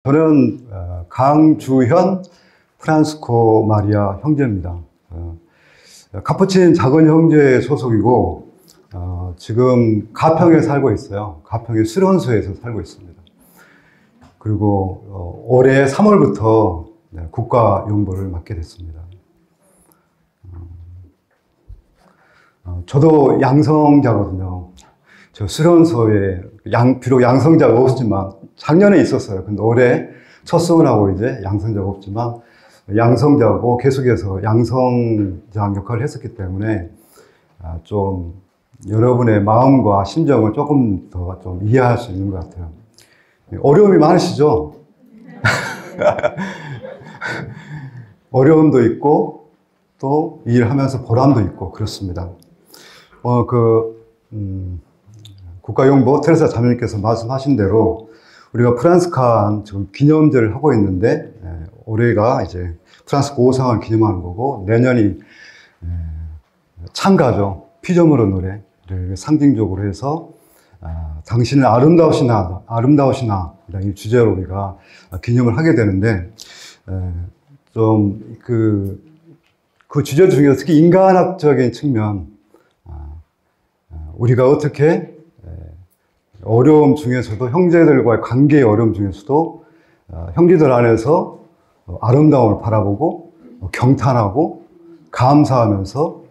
저는 강주현 프란스코 마리아 형제입니다. 카푸친 작은 형제 소속이고 지금 가평에 살고 있어요. 가평의 수련소에서 살고 있습니다. 그리고 올해 3월부터 국가용보를 맡게 됐습니다. 저도 양성자거든요. 저 수련소에 비록 양성자가 없지만 작년에 있었어요. 근데 올해 첫 수원하고 이제 양성자가 없지만 양성자고 계속해서 양성자 역할을 했었기 때문에 좀 여러분의 마음과 심정을 조금 더 좀 이해할 수 있는 것 같아요. 어려움이 많으시죠? 어려움도 있고 또 일하면서 보람도 있고 그렇습니다. 국가용보 테레사 자매님께서 말씀하신 대로 우리가 프란스칸 지금 기념제를 하고 있는데 올해가 이제 프란스칸 5상을 기념하는 거고 내년이 찬가죠. 피조물의 노래를 상징적으로 해서 당신은 아름다우시나 이 주제로 우리가 기념을 하게 되는데 좀 그 주제 중에서 특히 인간학적인 측면 우리가 어떻게 어려움 중에서도 형제들과의 관계의 어려움 중에서도 형제들 안에서 아름다움을 바라보고 경탄하고 감사하면서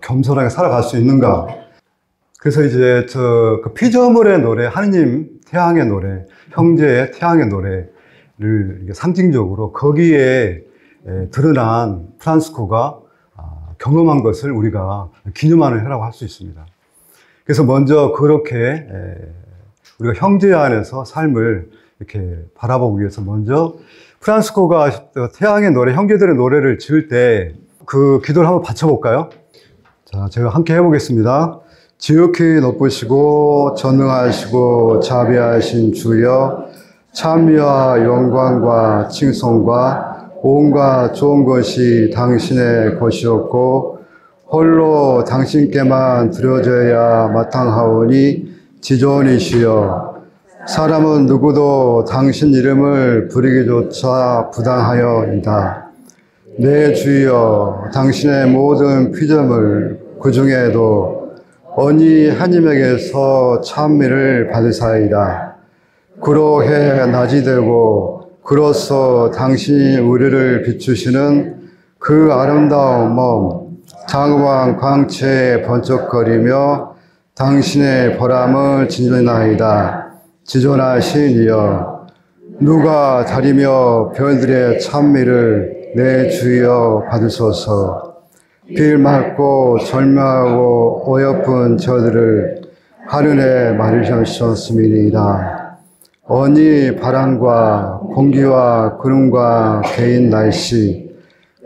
겸손하게 살아갈 수 있는가. 그래서 이제 그 피조물의 노래, 하느님 태양의 노래, 형제의 태양의 노래를 상징적으로 거기에 드러난 프란스코가 경험한 것을 우리가 기념하는 해라고 할 수 있습니다. 그래서 먼저 그렇게 우리가 형제 안에서 삶을 이렇게 바라보기 위해서 먼저 프란스코가 태양의 노래, 형제들의 노래를 지을 때 그 기도를 한번 바쳐볼까요? 자, 제가 함께 해보겠습니다. 지극히 높으시고 전능하시고 자비하신 주여, 찬미와 영광과 칭송과 온갖 좋은 것이 당신의 것이었고 홀로 당신께만 드려져야 마땅하오니 지존이시여, 사람은 누구도 당신 이름을 부르기조차 부당하여이다. 내 주여, 당신의 모든 피조물 그 중에도 언니 하나님에게서 찬미를 받으사이다. 그로 해 낮이 되고 그로써 당신이 우리를 비추시는 그 아름다운 몸 장황 광채에 번쩍거리며 당신의 보람을 지존하이다. 지존하신 이여, 누가 다리며 별들의 찬미를 내 주여 받으소서. 빌 맞고 절망하고 어여쁜 저들을 하늘에 마르셨음이니이다. 언니 바람과 공기와 구름과 개인 날씨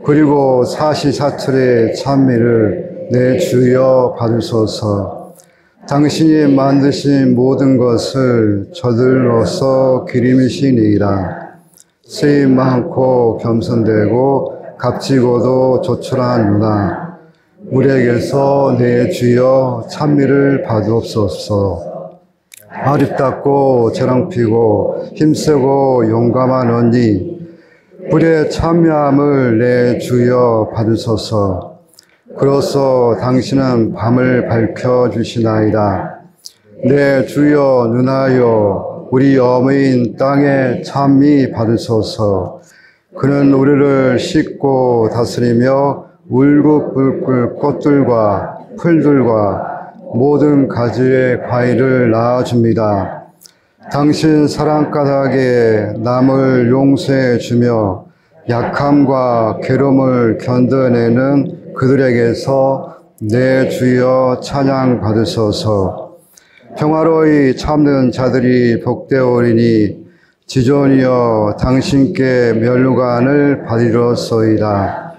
그리고 사시사철의 찬미를 내 주여 받으소서. 당신이 만드신 모든 것을 저들로서 기림이시니이다. 쓰임 많고 겸손되고 값지고도 조촐한 누나, 우리에게서 내 주여 찬미를 받으옵소서. 아립답고 재랑피고 힘세고 용감한 언니, 불의 참여함을 내 주여 받으소서. 그로써 당신은 밤을 밝혀주시나이다. 내 주여 누나여, 우리 어머니인 땅에 찬미 받으소서. 그는 우리를 씻고 다스리며 울긋불긋 꽃들과 풀들과 모든 가지의 과일을 낳아줍니다. 당신 사랑가닥에 남을 용서해 주며 약함과 괴로움을 견뎌내는 그들에게서 내 주여 찬양 받으소서. 평화로이 참는 자들이 복되오리니 지존이여, 당신께 면류관을 받으리로소이다.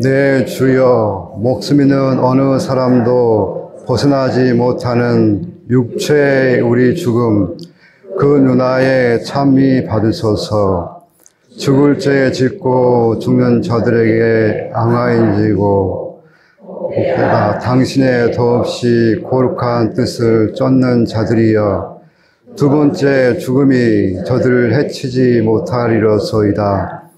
내 주여, 목숨 있는 어느 사람도 벗어나지 못하는 육체의 우리 죽음, 그 누나의 찬미 받으소서. 죽을 죄에 짓고 죽는 자들에게 앙화인지고 당신의 더없이 거룩한 뜻을 쫓는 자들이여, 두 번째 죽음이 저들을 해치지 못하리로소이다.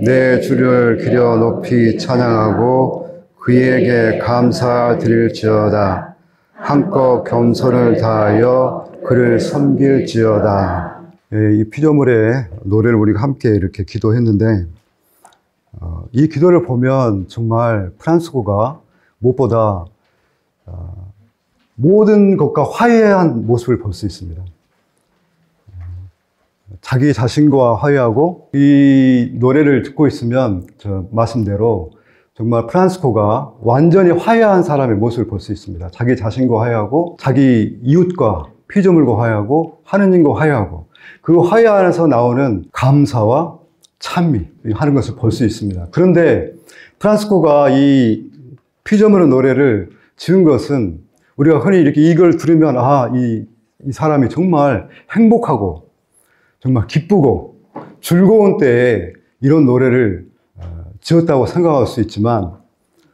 내 주를 기려 높이 찬양하고 그에게 감사드릴지어다. 한껏 겸손을 다하여 그를 섬길지어다. 이 피조물의 노래를 우리가 함께 이렇게 기도했는데, 이 기도를 보면 정말 프란스코가 무엇보다 모든 것과 화해한 모습을 볼 수 있습니다. 자기 자신과 화해하고, 이 노래를 듣고 있으면 저 말씀대로 정말 프란스코가 완전히 화해한 사람의 모습을 볼 수 있습니다. 자기 자신과 화해하고, 자기 이웃과 피조물과 화해하고, 하느님과 화해하고, 그 화해 안에서 나오는 감사와 찬미 하는 것을 볼 수 있습니다. 그런데 프란스코가 이 피조물의 노래를 지은 것은 우리가 흔히 이렇게 이걸 들으면 이 사람이 정말 행복하고 정말 기쁘고 즐거운 때에 이런 노래를 지었다고 생각할 수 있지만,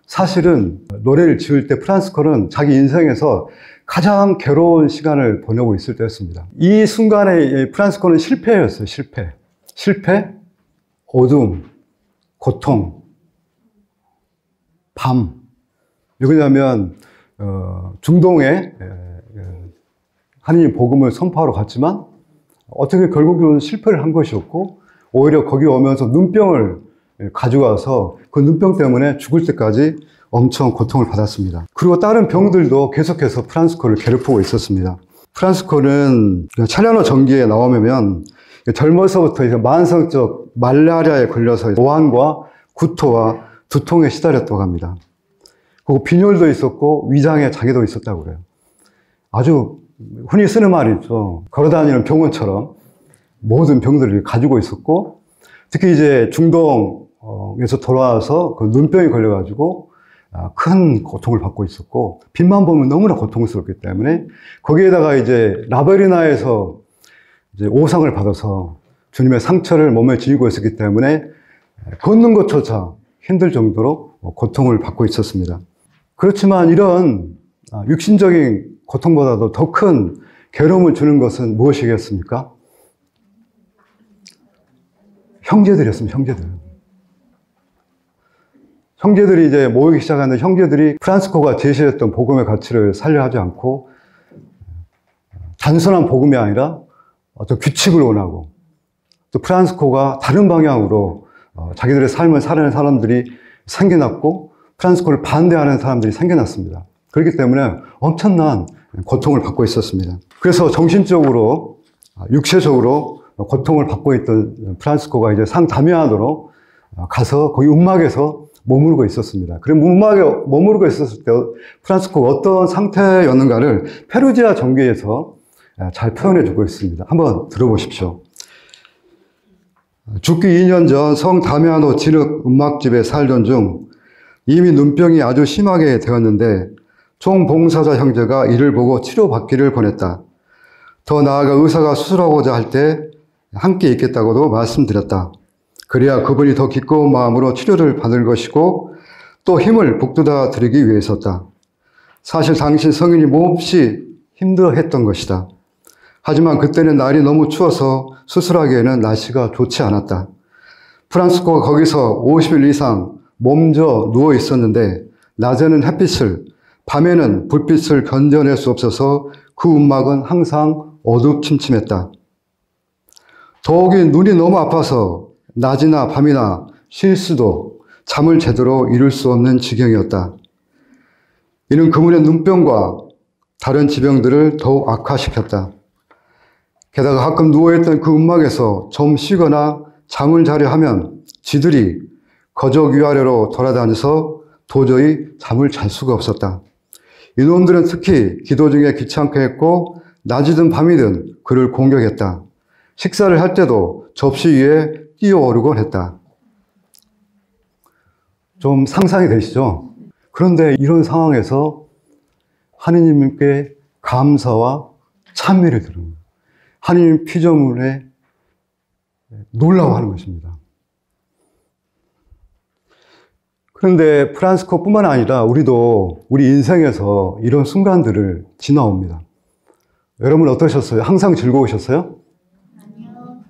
사실은 노래를 지을 때 프란스코는 자기 인생에서 가장 괴로운 시간을 보내고 있을 때였습니다. 이 순간에 프란스코는 실패였어요. 실패, 어둠, 고통, 밤. 왜냐하면 중동에 하느님 복음을 선포하러 갔지만 어떻게 결국은 실패를 한 것이었고, 오히려 거기 오면서 눈병을 가져와서 그 눈병 때문에 죽을 때까지 엄청 고통을 받았습니다. 그리고 다른 병들도 계속해서 프란스코를 괴롭히고 있었습니다. 프란스코는 차려노 전기에 나오면 젊어서부터 이제 만성적 말라리아에 걸려서 오한과 구토와 두통에 시달렸다고 합니다. 그리고 빈혈도 있었고 위장에 장애도 있었다고 그래요. 아주 흔히 쓰는 말이 있죠. 걸어다니는 병원처럼 모든 병들을 가지고 있었고, 특히 이제 중동에서 돌아와서 그 눈병이 걸려가지고 큰 고통을 받고 있었고, 빛만 보면 너무나 고통스럽기 때문에 거기에다가 이제 라베리나에서 이제 오상을 받아서 주님의 상처를 몸에 지니고 있었기 때문에 걷는 것조차 힘들 정도로 고통을 받고 있었습니다. 그렇지만 이런 육신적인 고통보다도 더 큰 괴로움을 주는 것은 무엇이겠습니까? 형제들이었습니다. 형제들이 이제 모이기 시작하는데, 형제들이 프란스코가 제시했던 복음의 가치를 살려 하지 않고 단순한 복음이 아니라 어떤 규칙을 원하고, 또 프란스코가 다른 방향으로 자기들의 삶을 살아내는 사람들이 생겨났고, 프란스코를 반대하는 사람들이 생겨났습니다. 그렇기 때문에 엄청난 고통을 받고 있었습니다. 그래서 정신적으로, 육체적으로 고통을 받고 있던 프란스코가 이제 상다미안으로 가서 거기 움막에서 머무르고 있었습니다. 그럼 움막에 머무르고 있었을 때 프란스코가 어떤 상태였는가를 페루지아 전기에서 잘 표현해 주고 있습니다. 한번 들어보십시오. 죽기 2년 전 성 다미아노 진흙 움막집에 살던 중 이미 눈병이 아주 심하게 되었는데, 총봉사자 형제가 이를 보고 치료받기를 권했다. 더 나아가 의사가 수술하고자 할 때 함께 있겠다고도 말씀드렸다. 그래야 그분이 더 기꺼운 마음으로 치료를 받을 것이고 또 힘을 북돋아 드리기 위해서다. 사실 당신 성인이 몹시 힘들어했던 것이다. 하지만 그때는 날이 너무 추워서 수술하기에는 날씨가 좋지 않았다. 프란스코가 거기서 50일 이상 몸져 누워 있었는데, 낮에는 햇빛을, 밤에는 불빛을 견뎌낼 수 없어서 그 움막은 항상 어두침침했다. 더욱이 눈이 너무 아파서 낮이나 밤이나 쉴 수도 잠을 제대로 이룰 수 없는 지경이었다. 이는 그분의 눈병과 다른 지병들을 더욱 악화시켰다. 게다가 가끔 누워있던 그 움막에서 좀 쉬거나 잠을 자려 하면 쥐들이 거적 위아래로 돌아다녀서 도저히 잠을 잘 수가 없었다. 이놈들은 특히 기도 중에 귀찮게 했고, 낮이든 밤이든 그를 공격했다. 식사를 할 때도 접시 위에 뛰어오르곤 했다. 좀 상상이 되시죠? 그런데 이런 상황에서 하느님께 감사와 찬미를 드립니다. 하느님 피조물에 놀라워하는 것입니다. 그런데 프란스코뿐만 아니라 우리도 우리 인생에서 이런 순간들을 지나옵니다. 여러분 어떠셨어요? 항상 즐거우셨어요? 아니요.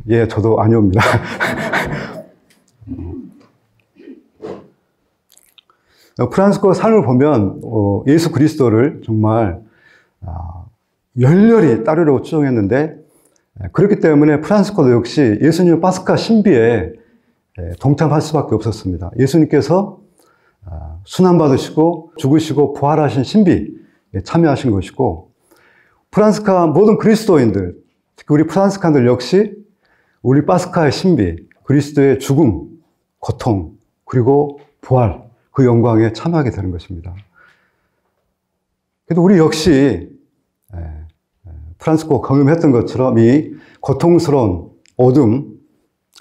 예, 저도 아니옵니다. 프란스코 삶을 보면 예수 그리스도를 정말 열렬히 따르려고 추종했는데, 그렇기 때문에 프란스코도 역시 예수님의 파스카 신비에 동참할 수밖에 없었습니다. 예수님께서 순환받으시고 죽으시고 부활하신 신비에 참여하신 것이고, 프란스카 모든 그리스도인들, 특히 우리 프란스칸들 역시 우리 파스카의 신비, 그리스도의 죽음, 고통, 그리고 부활, 그 영광에 참여하게 되는 것입니다. 그래도 우리 역시 프란스코 경험했던 것처럼 이 고통스러운 어둠,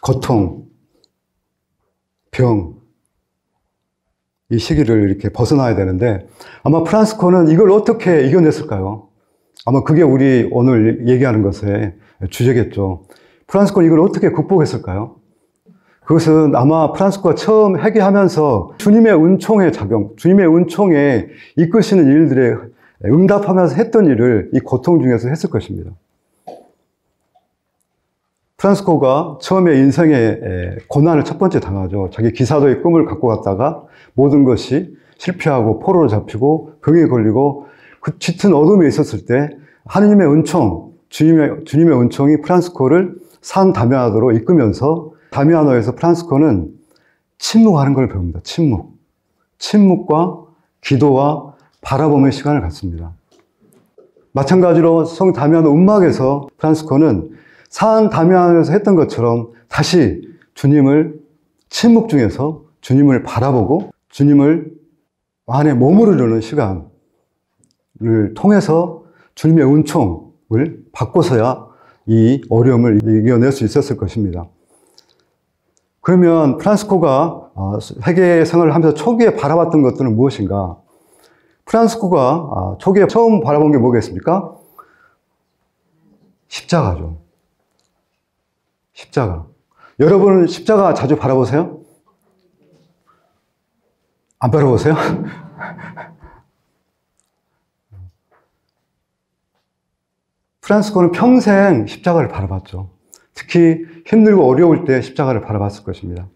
고통, 병, 이 시기를 이렇게 벗어나야 되는데, 아마 프란스코는 이걸 어떻게 이겨냈을까요? 아마 그게 우리 오늘 얘기하는 것의 주제겠죠. 프란스코는 이걸 어떻게 극복했을까요? 그것은 아마 프란스코가 처음 회개하면서 주님의 은총의 작용, 주님의 은총에 이끄시는 일들에 응답하면서 했던 일을 이 고통 중에서 했을 것입니다. 프란스코가 처음에 인생의 고난을 첫 번째 당하죠. 자기 기사도의 꿈을 갖고 갔다가 모든 것이 실패하고 포로로 잡히고 병에 걸리고 그 짙은 어둠에 있었을 때 하느님의 은총, 주님의 은총이 프란스코를 산 다미아노로 이끌면서 다미아노에서 프란스코는 침묵하는 걸 배웁니다. 침묵과 기도와 바라봄의 시간을 갖습니다. 마찬가지로 성 다미아노 음막에서 프란스코는 산 다미아노에서 했던 것처럼 다시 주님을 침묵 중에서 주님을 바라보고 주님을 안에 머무르려는 시간을 통해서 주님의 은총을 받고서야 이 어려움을 이겨낼 수 있었을 것입니다. 그러면 프란스코가 회개 생활을 하면서 초기에 바라봤던 것들은 무엇인가? 프란스코가 초기에 처음 바라본 게 뭐겠습니까? 십자가죠. 십자가. 여러분은 십자가 자주 바라보세요? 안 바라보세요? 프란스코는 평생 십자가를 바라봤죠. 특히 힘들고 어려울 때 십자가를 바라봤을 것입니다.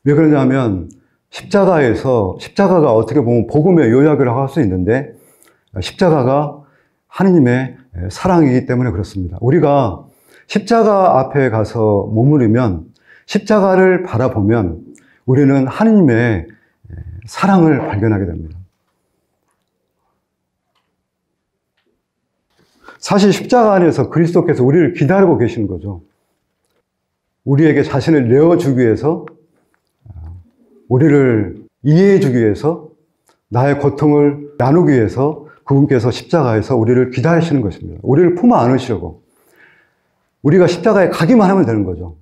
왜 그러냐면 십자가가 어떻게 보면 복음의 요약이라고 할 수 있는데, 십자가가 하느님의 사랑이기 때문에 그렇습니다. 우리가 십자가 앞에 가서 머무르면, 십자가를 바라보면 우리는 하느님의 사랑을 발견하게 됩니다. 사실 십자가 안에서 그리스도께서 우리를 기다리고 계시는 거죠. 우리에게 자신을 내어주기 위해서, 우리를 이해해 주기 위해서, 나의 고통을 나누기 위해서 그분께서 십자가에서 우리를 기다리시는 것입니다. 우리를 품어 안으시려고. 우리가 십자가에 가기만 하면 되는 거죠.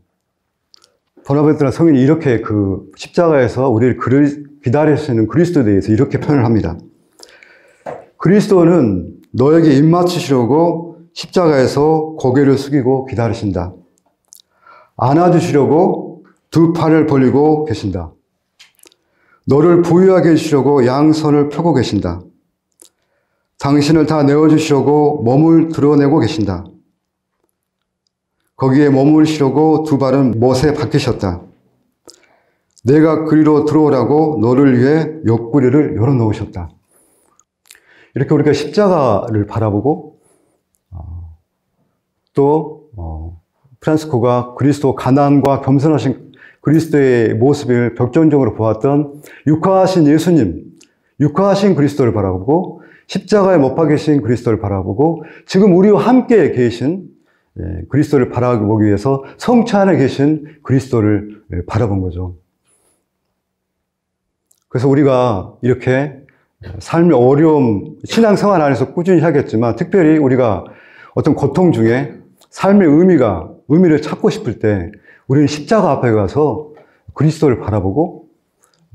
보나벤투라 성인이 이렇게 그 십자가에서 우리를 기다리시는 그리스도에 대해서 이렇게 표현을 합니다. 그리스도는 너에게 입맞추시려고 십자가에서 고개를 숙이고 기다리신다. 안아주시려고 두 팔을 벌리고 계신다. 너를 부유하게 해주시려고 양손을 펴고 계신다. 당신을 다 내어주시려고 몸을 드러내고 계신다. 거기에 머무르시려고 두 발은 못에 박히셨다. 내가 그리로 들어오라고 너를 위해 옆구리를 열어놓으셨다. 이렇게 우리가 십자가를 바라보고, 또 프란스코가 그리스도 가난과 겸손하신 그리스도의 모습을 벽전적으로 보았던 육화하신 예수님, 육화하신 그리스도를 바라보고, 십자가에 못 박히신 그리스도를 바라보고, 지금 우리와 함께 계신 그리스도를 바라보기 위해서 성체 안에 계신 그리스도를 바라본 거죠. 그래서 우리가 이렇게 삶의 어려움, 신앙생활 안에서 꾸준히 하겠지만, 특별히 우리가 어떤 고통 중에 삶의 의미를 찾고 싶을 때, 우리는 십자가 앞에 가서 그리스도를 바라보고,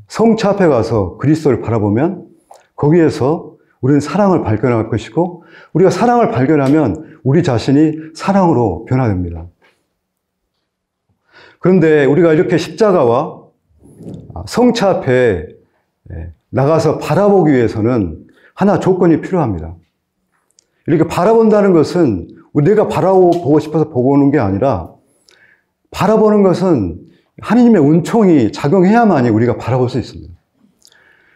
성체 앞에 가서 그리스도를 바라보면, 거기에서 우리는 사랑을 발견할 것이고, 우리가 사랑을 발견하면 우리 자신이 사랑으로 변화됩니다. 그런데 우리가 이렇게 십자가와 성체 앞에 나가서 바라보기 위해서는 하나 조건이 필요합니다. 이렇게 바라본다는 것은 내가 바라보고 싶어서 보고 오는 게 아니라, 바라보는 것은 하느님의 은총이 작용해야만이 우리가 바라볼 수 있습니다.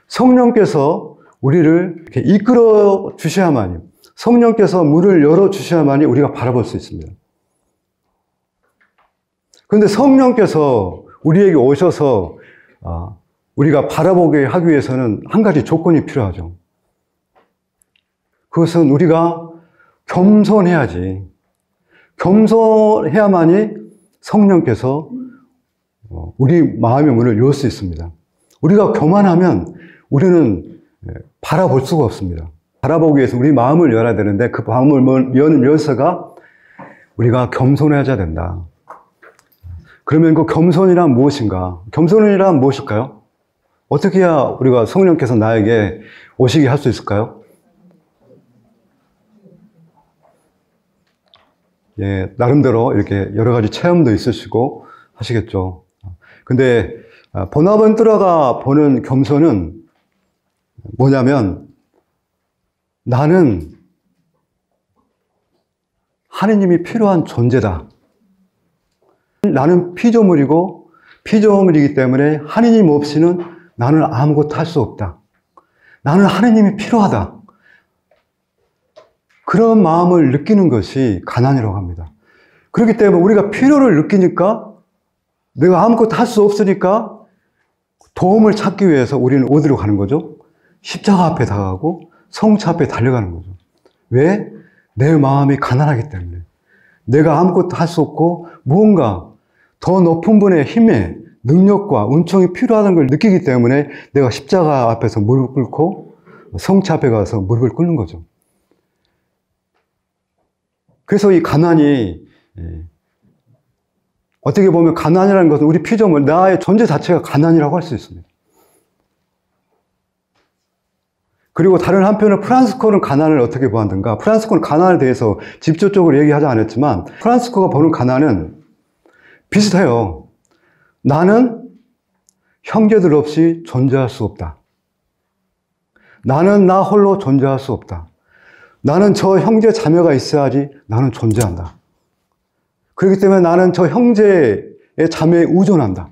성령께서 우리를 이렇게 이끌어 주셔야만이, 성령께서 문을 열어 주셔야만이 우리가 바라볼 수 있습니다. 그런데 성령께서 우리에게 오셔서 우리가 바라보게 하기 위해서는 한 가지 조건이 필요하죠. 그것은 우리가 겸손해야지. 겸손해야만이 성령께서 우리 마음의 문을 열 수 있습니다. 우리가 교만하면 우리는 바라볼 수가 없습니다. 바라보기 위해서 우리 마음을 열어야 되는데, 그 마음을 여는 열쇠가 우리가 겸손해야 된다. 그러면 그 겸손이란 무엇인가? 겸손이란 무엇일까요? 어떻게 해야 우리가 성령께서 나에게 오시게 할 수 있을까요? 예, 나름대로 이렇게 여러 가지 체험도 있으시고 하시겠죠. 근데 보나벤투라가 보는 겸손은 뭐냐면, 나는 하느님이 필요한 존재다. 나는 피조물이고 피조물이기 때문에 하느님 없이는 나는 아무것도 할 수 없다. 나는 하느님이 필요하다. 그런 마음을 느끼는 것이 가난이라고 합니다. 그렇기 때문에 우리가 필요를 느끼니까, 내가 아무것도 할 수 없으니까 도움을 찾기 위해서 우리는 어디로 가는 거죠? 십자가 앞에 다가가고 성차 앞에 달려가는 거죠. 왜? 내 마음이 가난하기 때문에. 내가 아무것도 할 수 없고 무언가 더 높은 분의 힘에, 능력과 은총이 필요하다는 걸 느끼기 때문에 내가 십자가 앞에서 무릎을 꿇고 성차 앞에 가서 무릎을 꿇는 거죠. 그래서 이 가난이, 어떻게 보면 가난이라는 것은 우리 피조물, 나의 존재 자체가 가난이라고 할 수 있습니다. 그리고 다른 한편은 프란시스코는 가난을 어떻게 보았는가? 프란시스코는 가난에 대해서 직접적으로 얘기하지 않았지만, 프란시스코가 보는 가난은 비슷해요. 나는 형제들 없이 존재할 수 없다. 나는 나 홀로 존재할 수 없다. 나는 저 형제 자매가 있어야지 나는 존재한다. 그렇기 때문에 나는 저 형제의 자매에 의존한다.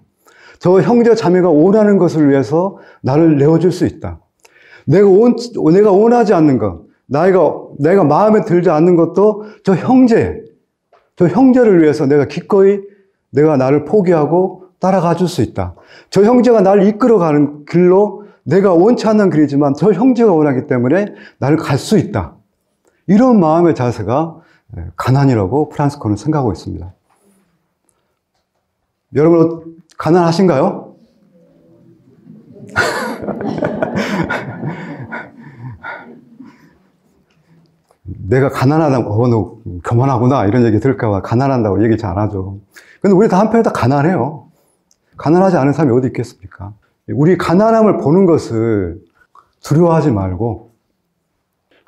저 형제 자매가 원하는 것을 위해서 나를 내어줄 수 있다. 내가 원하지 않는 것, 내가 마음에 들지 않는 것도 저 형제를 위해서 내가 기꺼이 내가 나를 포기하고 따라가 줄 수 있다. 저 형제가 나를 이끌어가는 길로 내가 원치 않는 길이지만 저 형제가 원하기 때문에 나를 갈 수 있다. 이런 마음의 자세가 가난이라고 프란시스코는 생각하고 있습니다. 여러분, 가난하신가요? 내가 가난하다고, 너 교만하구나, 이런 얘기 들을까봐 가난한다고 얘기 잘 안 하죠. 근데 우리 다 한편에 다 가난해요. 가난하지 않은 사람이 어디 있겠습니까? 우리 가난함을 보는 것을 두려워하지 말고,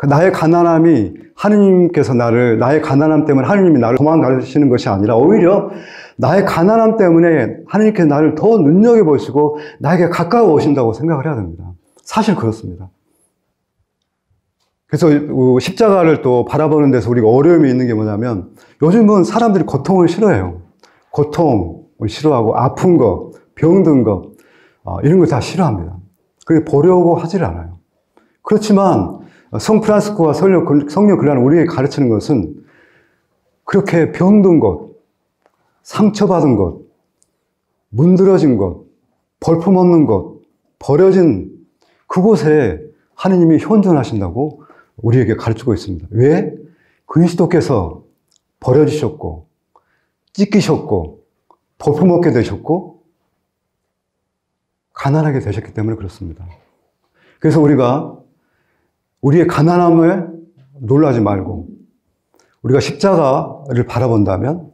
나의 가난함이 하느님께서 나의 가난함 때문에 하느님이 나를 도망가시는 것이 아니라, 오히려 나의 가난함 때문에 하느님께서 나를 더 눈여겨보시고 나에게 가까워 오신다고 생각을 해야 됩니다. 사실 그렇습니다. 그래서 십자가를 또 바라보는 데서 우리가 어려움이 있는 게 뭐냐면, 요즘은 사람들이 고통을 싫어해요. 고통을 싫어하고 아픈 거, 병든 거, 이런 걸 다 싫어합니다. 그게 보려고 하질 않아요. 그렇지만 성 프란시스코와 성령 근라는 우리에게 가르치는 것은, 그렇게 병든 것, 상처받은 것, 문드러진 것, 볼품없는 것, 버려진 그곳에 하느님이 현존하신다고 우리에게 가르치고 있습니다. 왜? 그리스도께서 버려지셨고, 찢기셨고, 볼품없게 되셨고, 가난하게 되셨기 때문에 그렇습니다. 그래서 우리가 우리의 가난함에 놀라지 말고, 우리가 십자가를 바라본다면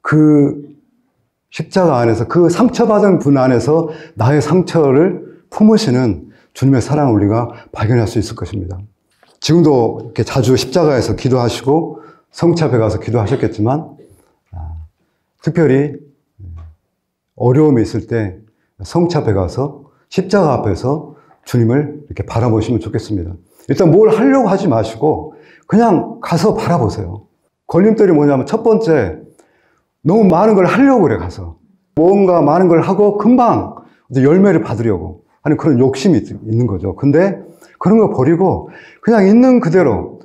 그 십자가 안에서, 그 상처받은 분 안에서 나의 상처를 품으시는 주님의 사랑을 우리가 발견할 수 있을 것입니다. 지금도 이렇게 자주 십자가에서 기도하시고 성차 앞에 가서 기도하셨겠지만, 특별히 어려움이 있을 때 성차 앞에 가서 십자가 앞에서 주님을 이렇게 바라보시면 좋겠습니다. 일단 뭘 하려고 하지 마시고 그냥 가서 바라보세요. 걸림돌이 뭐냐면 첫 번째, 너무 많은 걸 하려고 그래, 가서. 뭔가 많은 걸 하고 금방 열매를 받으려고 하는 그런 욕심이 있는 거죠. 근데 그런 거 버리고 그냥 있는 그대로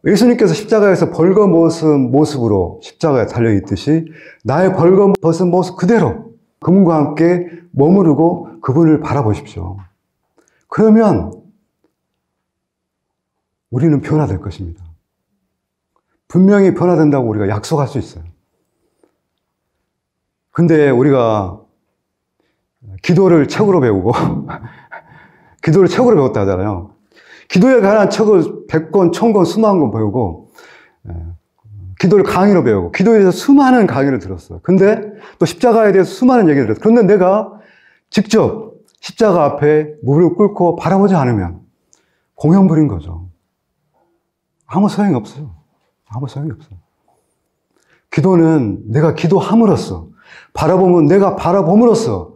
예수님께서 십자가에서 벌거벗은 모습으로 십자가에 달려있듯이 나의 벌거벗은 모습 그대로 그분과 함께 머무르고 그분을 바라보십시오. 그러면 우리는 변화될 것입니다. 분명히 변화된다고 우리가 약속할 수 있어요. 근데 우리가 기도를 책으로 배우고 기도를 책으로 배웠다 하잖아요. 기도에 관한 책을 100권, 1000권, 수만 권 배우고 기도를 강의로 배우고 기도에 대해서 수많은 강의를 들었어요. 근데 또 십자가에 대해서 수많은 얘기를 들었어요. 그런데 내가 직접 십자가 앞에 무릎을 꿇고 바라보지 않으면 공연불인 거죠. 아무 소용이 없어요. 아무 소용이 없어요. 기도는 내가 기도함으로써 바라보면 내가 바라봄으로써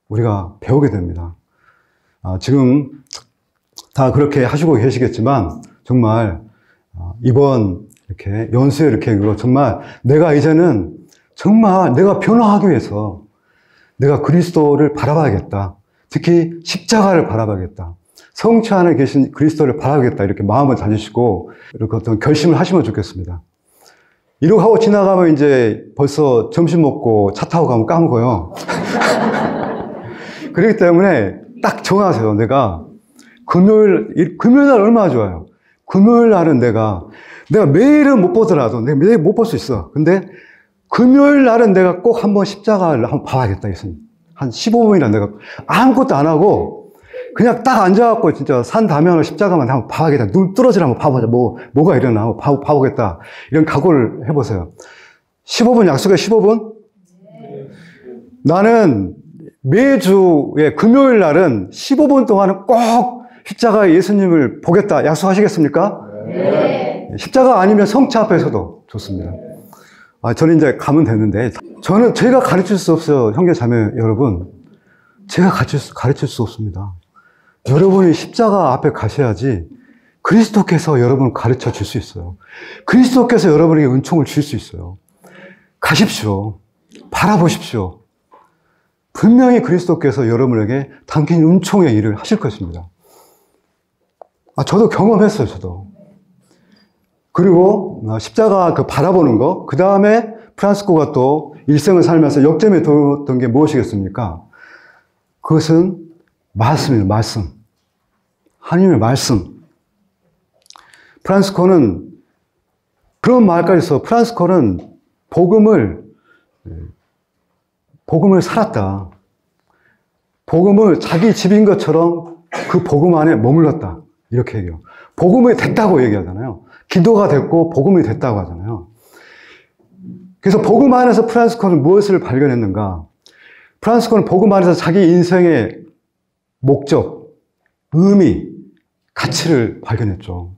우리가 배우게 됩니다. 지금 다 그렇게 하시고 계시겠지만 정말 이번 이렇게 연수회 이렇게 정말 내가 이제는 정말 내가 변화하기 위해서 내가 그리스도를 바라봐야겠다. 특히 십자가를 바라봐야겠다. 성취 안에 계신 그리스도를 바라보겠다. 이렇게 마음을 다지시고 이렇게 어떤 결심을 하시면 좋겠습니다. 이러고 하고 지나가면 이제 벌써 점심 먹고 차 타고 가면 까먹어요. 그렇기 때문에 딱 정하세요. 내가 금요일 날 얼마나 좋아요. 금요일 날은 내가 매일은 못 보더라도 내가 매일 못 볼 수 있어. 근데 금요일 날은 내가 꼭 한번 십자가를 한번 봐야겠다. 한 15분이나 내가 아무것도 안 하고 그냥 딱 앉아갖고 진짜 산 다면을 십자가만 한번 봐야겠다. 눈 뚫어지라 한번 봐보자. 뭐가 일어나. 한번 봐보겠다. 이런 각오를 해보세요. 15분 약속해, 15분? 나는 매주의 금요일 날은 15분 동안은 꼭 십자가의 예수님을 보겠다. 약속하시겠습니까? 네. 십자가 아니면 성체 앞에서도 좋습니다. 저는 이제 가면 되는데, 제가 가르칠 수 없어요. 형제 자매 여러분. 제가 가르칠 수 없습니다. 여러분이 십자가 앞에 가셔야지 그리스도께서 여러분을 가르쳐 줄 수 있어요. 그리스도께서 여러분에게 은총을 줄 수 있어요. 가십시오. 바라보십시오. 분명히 그리스도께서 여러분에게 당긴 은총의 일을 하실 것입니다. 저도 경험했어요, 저도. 그리고 십자가 바라보는 거, 그 다음에 프란시스코가 또 일생을 살면서 역점에 뒀던 게 무엇이겠습니까? 그것은 말씀이에요, 말씀. 하나님의 말씀. 프란시스코는 그런 말까지 써. 프란시스코는 복음을 살았다. 복음을 자기 집인 것처럼 그 복음 안에 머물렀다. 이렇게 얘기해요. 복음이 됐다고 얘기하잖아요. 기도가 됐고 복음이 됐다고 하잖아요. 그래서 복음 안에서 프란시스코는 무엇을 발견했는가? 프란시스코는 복음 안에서 자기 인생의 목적, 의미, 가치를 발견했죠.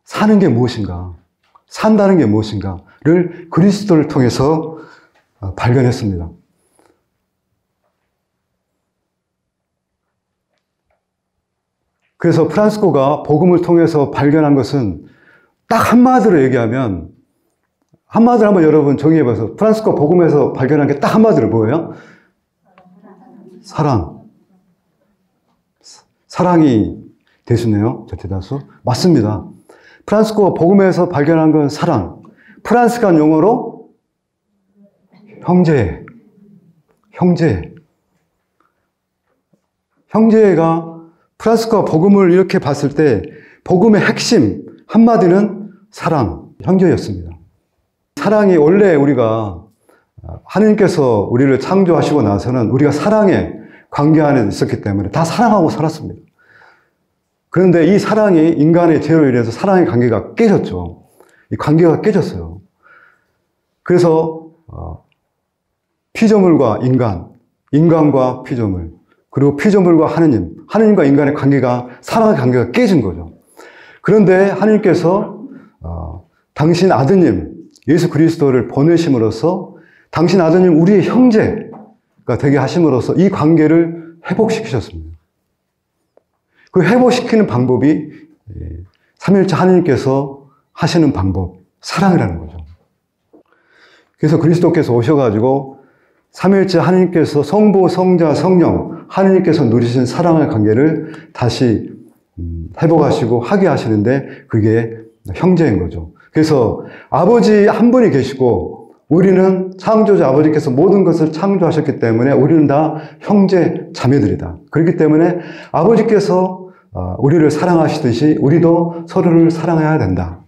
사는 게 무엇인가? 산다는 게 무엇인가를 그리스도를 통해서 발견했습니다. 그래서 프란시스코가 복음을 통해서 발견한 것은 딱 한마디로 얘기하면, 한마디로 한번 여러분 정의해봐서 프란시스코 복음에서 발견한 게 딱 한마디로 뭐예요? 사랑. 사랑이 대수네요. 대다수. 맞습니다. 프란시스코가 복음에서 발견한 건 사랑. 프랑스간 용어로 형제. 형제가 프란시스코가 복음을 이렇게 봤을 때 복음의 핵심 한마디는 사랑, 형제였습니다. 사랑이 원래 우리가 하나님께서 우리를 창조하시고 나서는 우리가 사랑의 관계 안에 있었기 때문에 다 사랑하고 살았습니다. 그런데 이 사랑이 인간의 죄로 인해서 사랑의 관계가 깨졌죠. 이 관계가 깨졌어요. 그래서 피조물과 인간, 인간과 피조물, 그리고 피조물과 하느님, 하느님과 인간의 관계가, 사랑의 관계가 깨진 거죠. 그런데 하느님께서 당신 아드님 예수 그리스도를 보내심으로써 당신 아드님 우리의 형제, 되게 하심으로써 이 관계를 회복시키셨습니다. 그 회복시키는 방법이 삼위일체 하느님께서 하시는 방법, 사랑이라는 거죠. 그래서 그리스도께서 오셔가지고 삼위일체 하느님께서 성부, 성자, 성령, 하느님께서 누리신 사랑의 관계를 다시 회복하시고 하게 하시는데 그게 형제인 거죠. 그래서 아버지 한 분이 계시고 우리는 창조자 아버지께서 모든 것을 창조하셨기 때문에 우리는 다 형제 자매들이다. 그렇기 때문에 아버지께서 우리를 사랑하시듯이 우리도 서로를 사랑해야 된다.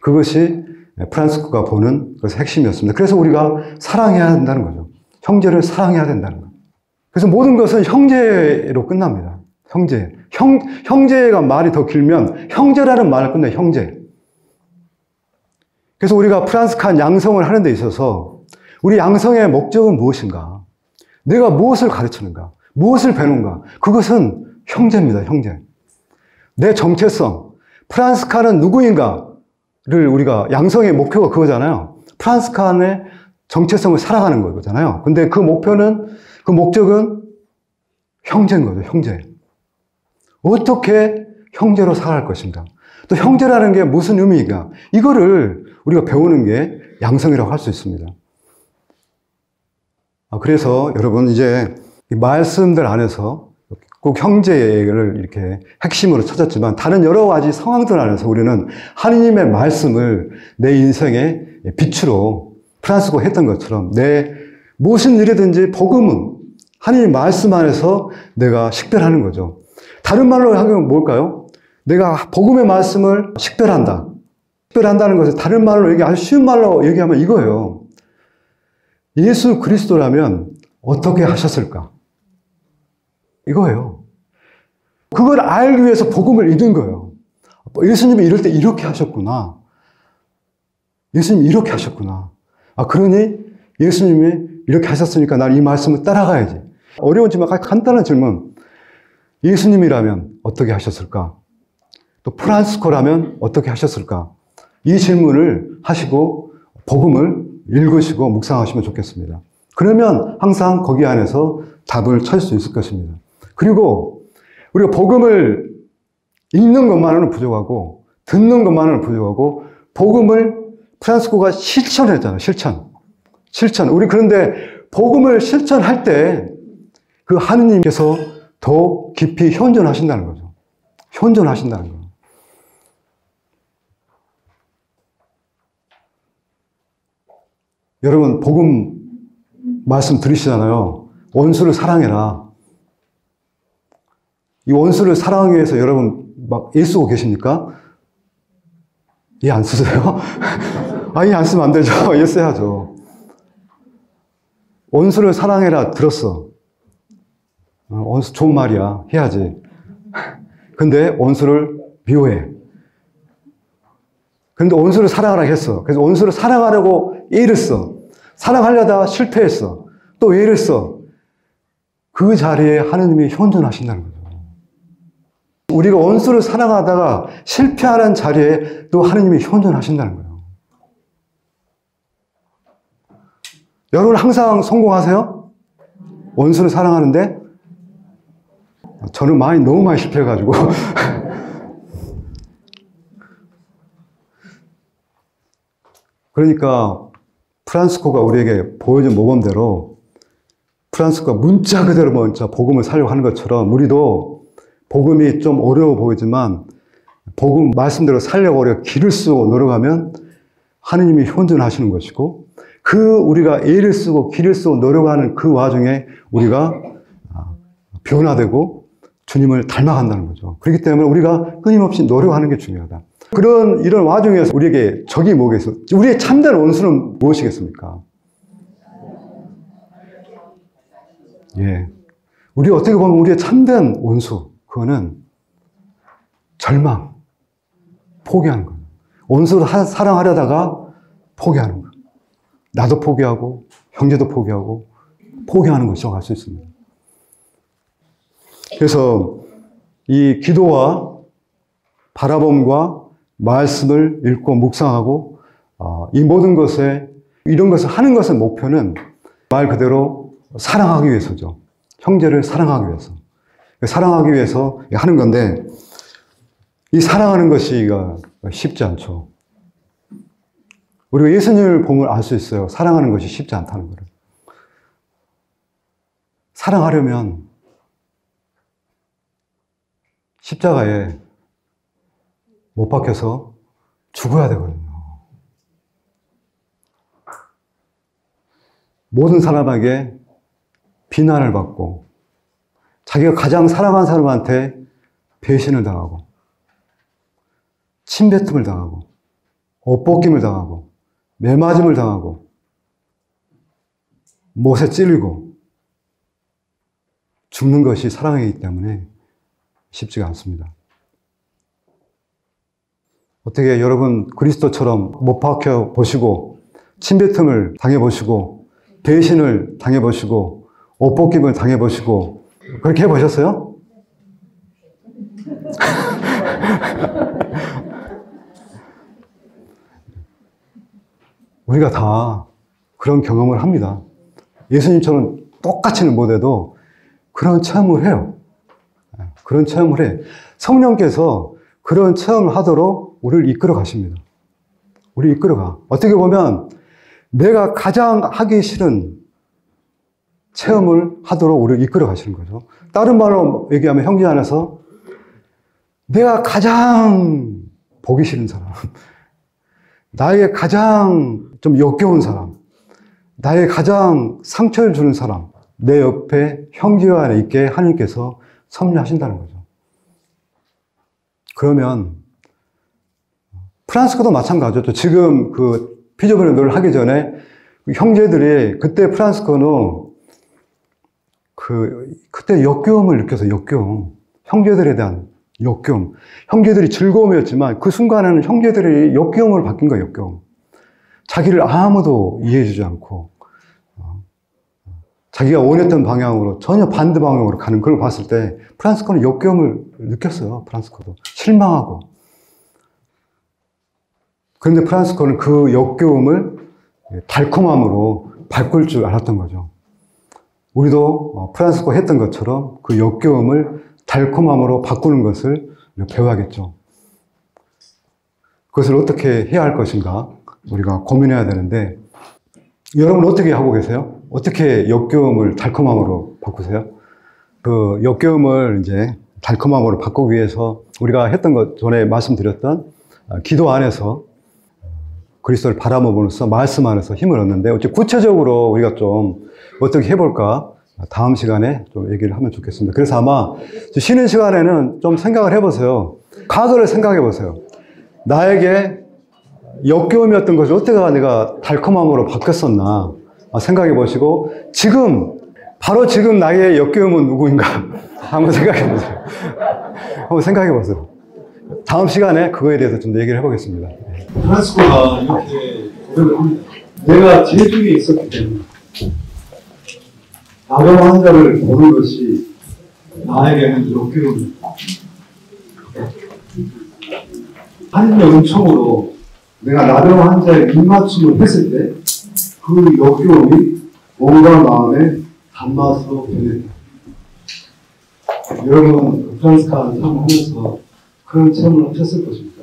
그것이 프란스코가 보는 것의 핵심이었습니다. 그래서 우리가 사랑해야 된다는 거죠. 형제를 사랑해야 된다는 거죠. 그래서 모든 것은 형제로 끝납니다. 형제. 형제가 말이 더 길면 형제라는 말을 끝내, 형제. 그래서 우리가 프란스칸 양성을 하는 데 있어서 우리 양성의 목적은 무엇인가? 내가 무엇을 가르치는가? 무엇을 배우는가? 그것은 형제입니다, 형제. 내 정체성, 프란스칸은 누구인가를 우리가 양성의 목표가 그거잖아요. 프란스칸의 정체성을 살아가는 거잖아요. 근데 그 목표는, 그 목적은 형제인 거죠, 형제. 어떻게 형제로 살아갈 것인가? 또 형제라는 게 무슨 의미인가? 이거를 우리가 배우는 게 양성이라고 할 수 있습니다. 그래서 여러분 이제 이 말씀들 안에서 꼭 형제를 이렇게 핵심으로 찾았지만 다른 여러 가지 상황들 안에서 우리는 하느님의 말씀을 내 인생의 빛으로 프란스코가 했던 것처럼 내 무슨 일이든지 복음은 하느님 말씀 안에서 내가 식별하는 거죠. 다른 말로 하면 뭘까요? 내가 복음의 말씀을 식별한다. 식별한다는 것은 다른 말로 아주 쉬운 말로 얘기하면 이거예요. 예수 그리스도라면 어떻게 하셨을까? 이거예요. 그걸 알기 위해서 복음을 읽은 거예요. 예수님이 이럴 때 이렇게 하셨구나. 예수님이 이렇게 하셨구나. 그러니 예수님이 이렇게 하셨으니까 난 이 말씀을 따라가야지. 어려우지만 간단한 질문. 예수님이라면 어떻게 하셨을까? 또 프란스코라면 어떻게 하셨을까? 이 질문을 하시고 복음을 읽으시고 묵상하시면 좋겠습니다. 그러면 항상 거기 안에서 답을 찾을 수 있을 것입니다. 그리고 우리가 복음을 읽는 것만으로는 부족하고 듣는 것만으로는 부족하고 복음을 프란스코가 실천했잖아요. 실천. 우리 그런데 복음을 실천할 때 그 하느님께서 더 깊이 현존하신다는 거죠. 현존하신다는 거예요. 여러분 복음 말씀 들으시잖아요. 원수를 사랑해라. 이 원수를 사랑하기 위해서 여러분 막 애 쓰고 계십니까? 애 안 쓰세요? 애 안 쓰면 안 되죠. 애 써야죠. 원수를 사랑해라 들었어. 원수 좋은 말이야. 해야지. 근데 원수를 미워해. 근데 원수를 사랑하라 했어. 그래서 원수를 사랑하려고 애를 써. 사랑하려다 실패했어. 또 애를 써. 그 자리에 하느님이 현존하신다는 거죠. 우리가 원수를 사랑하다가 실패하는 자리에 또 하느님이 현존하신다는 거예요. 여러분 항상 성공하세요? 원수를 사랑하는데? 저는 너무 많이 실패해가지고. 그러니까 프란스코가 우리에게 보여준 모범대로 프란스코가 문자 그대로 먼저 복음을 살려고 하는 것처럼 우리도 복음이 좀 어려워 보이지만 복음 말씀대로 살려고 우리가 길을 쓰고 노력하면 하느님이 현존하시는 것이고 우리가 애를 쓰고 길을 쓰고 노력하는 그 와중에 우리가 변화되고 주님을 닮아간다는 거죠. 그렇기 때문에 우리가 끊임없이 노력하는 게 중요하다. 이런 와중에서 우리에게 적이 뭐겠어? 우리의 참된 원수는 무엇이겠습니까? 예. 우리 어떻게 보면 우리의 참된 원수, 그거는 절망, 포기하는 거예요. 원수를 사랑하려다가 포기하는 거예요. 나도 포기하고, 형제도 포기하고, 포기하는 것이라고 할 수 있습니다. 그래서 이 기도와 바라봄과 말씀을 읽고 묵상하고 이 모든 것에 이런 것을 하는 것의 목표는 말 그대로 사랑하기 위해서죠. 형제를 사랑하기 위해서. 사랑하기 위해서 하는 건데, 이 사랑하는 것이 쉽지 않죠. 우리가 예수님을 보면 알 수 있어요. 사랑하는 것이 쉽지 않다는 거를. 사랑하려면 십자가에 못 박혀서 죽어야 되거든요. 모든 사람에게 비난을 받고 자기가 가장 사랑한 사람한테 배신을 당하고 침뱉음을 당하고 옷벗김을 당하고 매맞음을 당하고 못에 찔리고 죽는 것이 사랑이기 때문에 쉽지가 않습니다. 어떻게 여러분 그리스도처럼 못 박혀 보시고 침뱉음을 당해보시고 배신을 당해보시고 옷벗김을 당해보시고 그렇게 해보셨어요? 우리가 다 그런 경험을 합니다. 예수님처럼 똑같이는 못해도 그런 체험을 해요. 그런 체험을 해. 성령께서 그런 체험을 하도록 우리를 이끌어 가십니다. 우리 이끌어가. 어떻게 보면 내가 가장 하기 싫은 체험을 하도록 우리를 이끌어 가시는 거죠. 다른 말로 얘기하면 형제 안에서 내가 가장 보기 싫은 사람, 나에게 가장 좀 역겨운 사람, 나에게 가장 상처를 주는 사람, 내 옆에 형제와 안에 있게 하나님께서 섭리하신다는 거죠. 그러면 프란스코도 마찬가지죠. 지금 그 피조물의 노를 하기 전에 형제들이 그때 프란스코는 그때 역겨움을 느껴서 역겨움, 형제들에 대한 역겨움, 형제들이 즐거움이었지만 그 순간에는 형제들이 역겨움으로 바뀐 거예요. 역겨움. 자기를 아무도 이해해주지 않고 자기가 원했던 방향으로 전혀 반대 방향으로 가는 걸 봤을 때 프란스코는 역겨움을 느꼈어요. 프란스코도 실망하고. 그런데 프란스코는 그 역겨움을 달콤함으로 바꿀 줄 알았던 거죠. 우리도 프란스코 했던 것처럼 그 역겨움을 달콤함으로 바꾸는 것을 배워야겠죠. 그것을 어떻게 해야 할 것인가 우리가 고민해야 되는데, 여러분 어떻게 하고 계세요? 어떻게 역겨움을 달콤함으로 바꾸세요? 그 역겨움을 이제 달콤함으로 바꾸기 위해서 우리가 했던 것 전에 말씀드렸던 기도 안에서 그리스도를 바라봄으로써 말씀 안에서 힘을 얻는데, 어째 구체적으로 우리가 좀 어떻게 해볼까 다음 시간에 좀 얘기를 하면 좋겠습니다. 그래서 아마 쉬는 시간에는 좀 생각을 해보세요. 과거를 생각해 보세요. 나에게 역겨움이었던 것이 어떻게 내가 달콤함으로 바뀌었었나 생각해 보시고, 바로 지금 나의 역겨움은 누구인가 한번 생각해 보세요. 한번 생각해 보세요. 다음 시간에 그거에 대해서 좀 더 얘기를 해보겠습니다. 프란스코가 이렇게 고백을 합니다. 내가 제중에 있었기 때문에 나병 환자를 보는 것이 나에게는 역겨움이었다. 하나님의 은총으로 내가 나병 환자의 입맞춤을 했을 때 그 역겨움이 몸과 마음의 단맛으로 변했다. 여러분 프란스카 사용하면서 그런 체험을 하셨을 것입니다.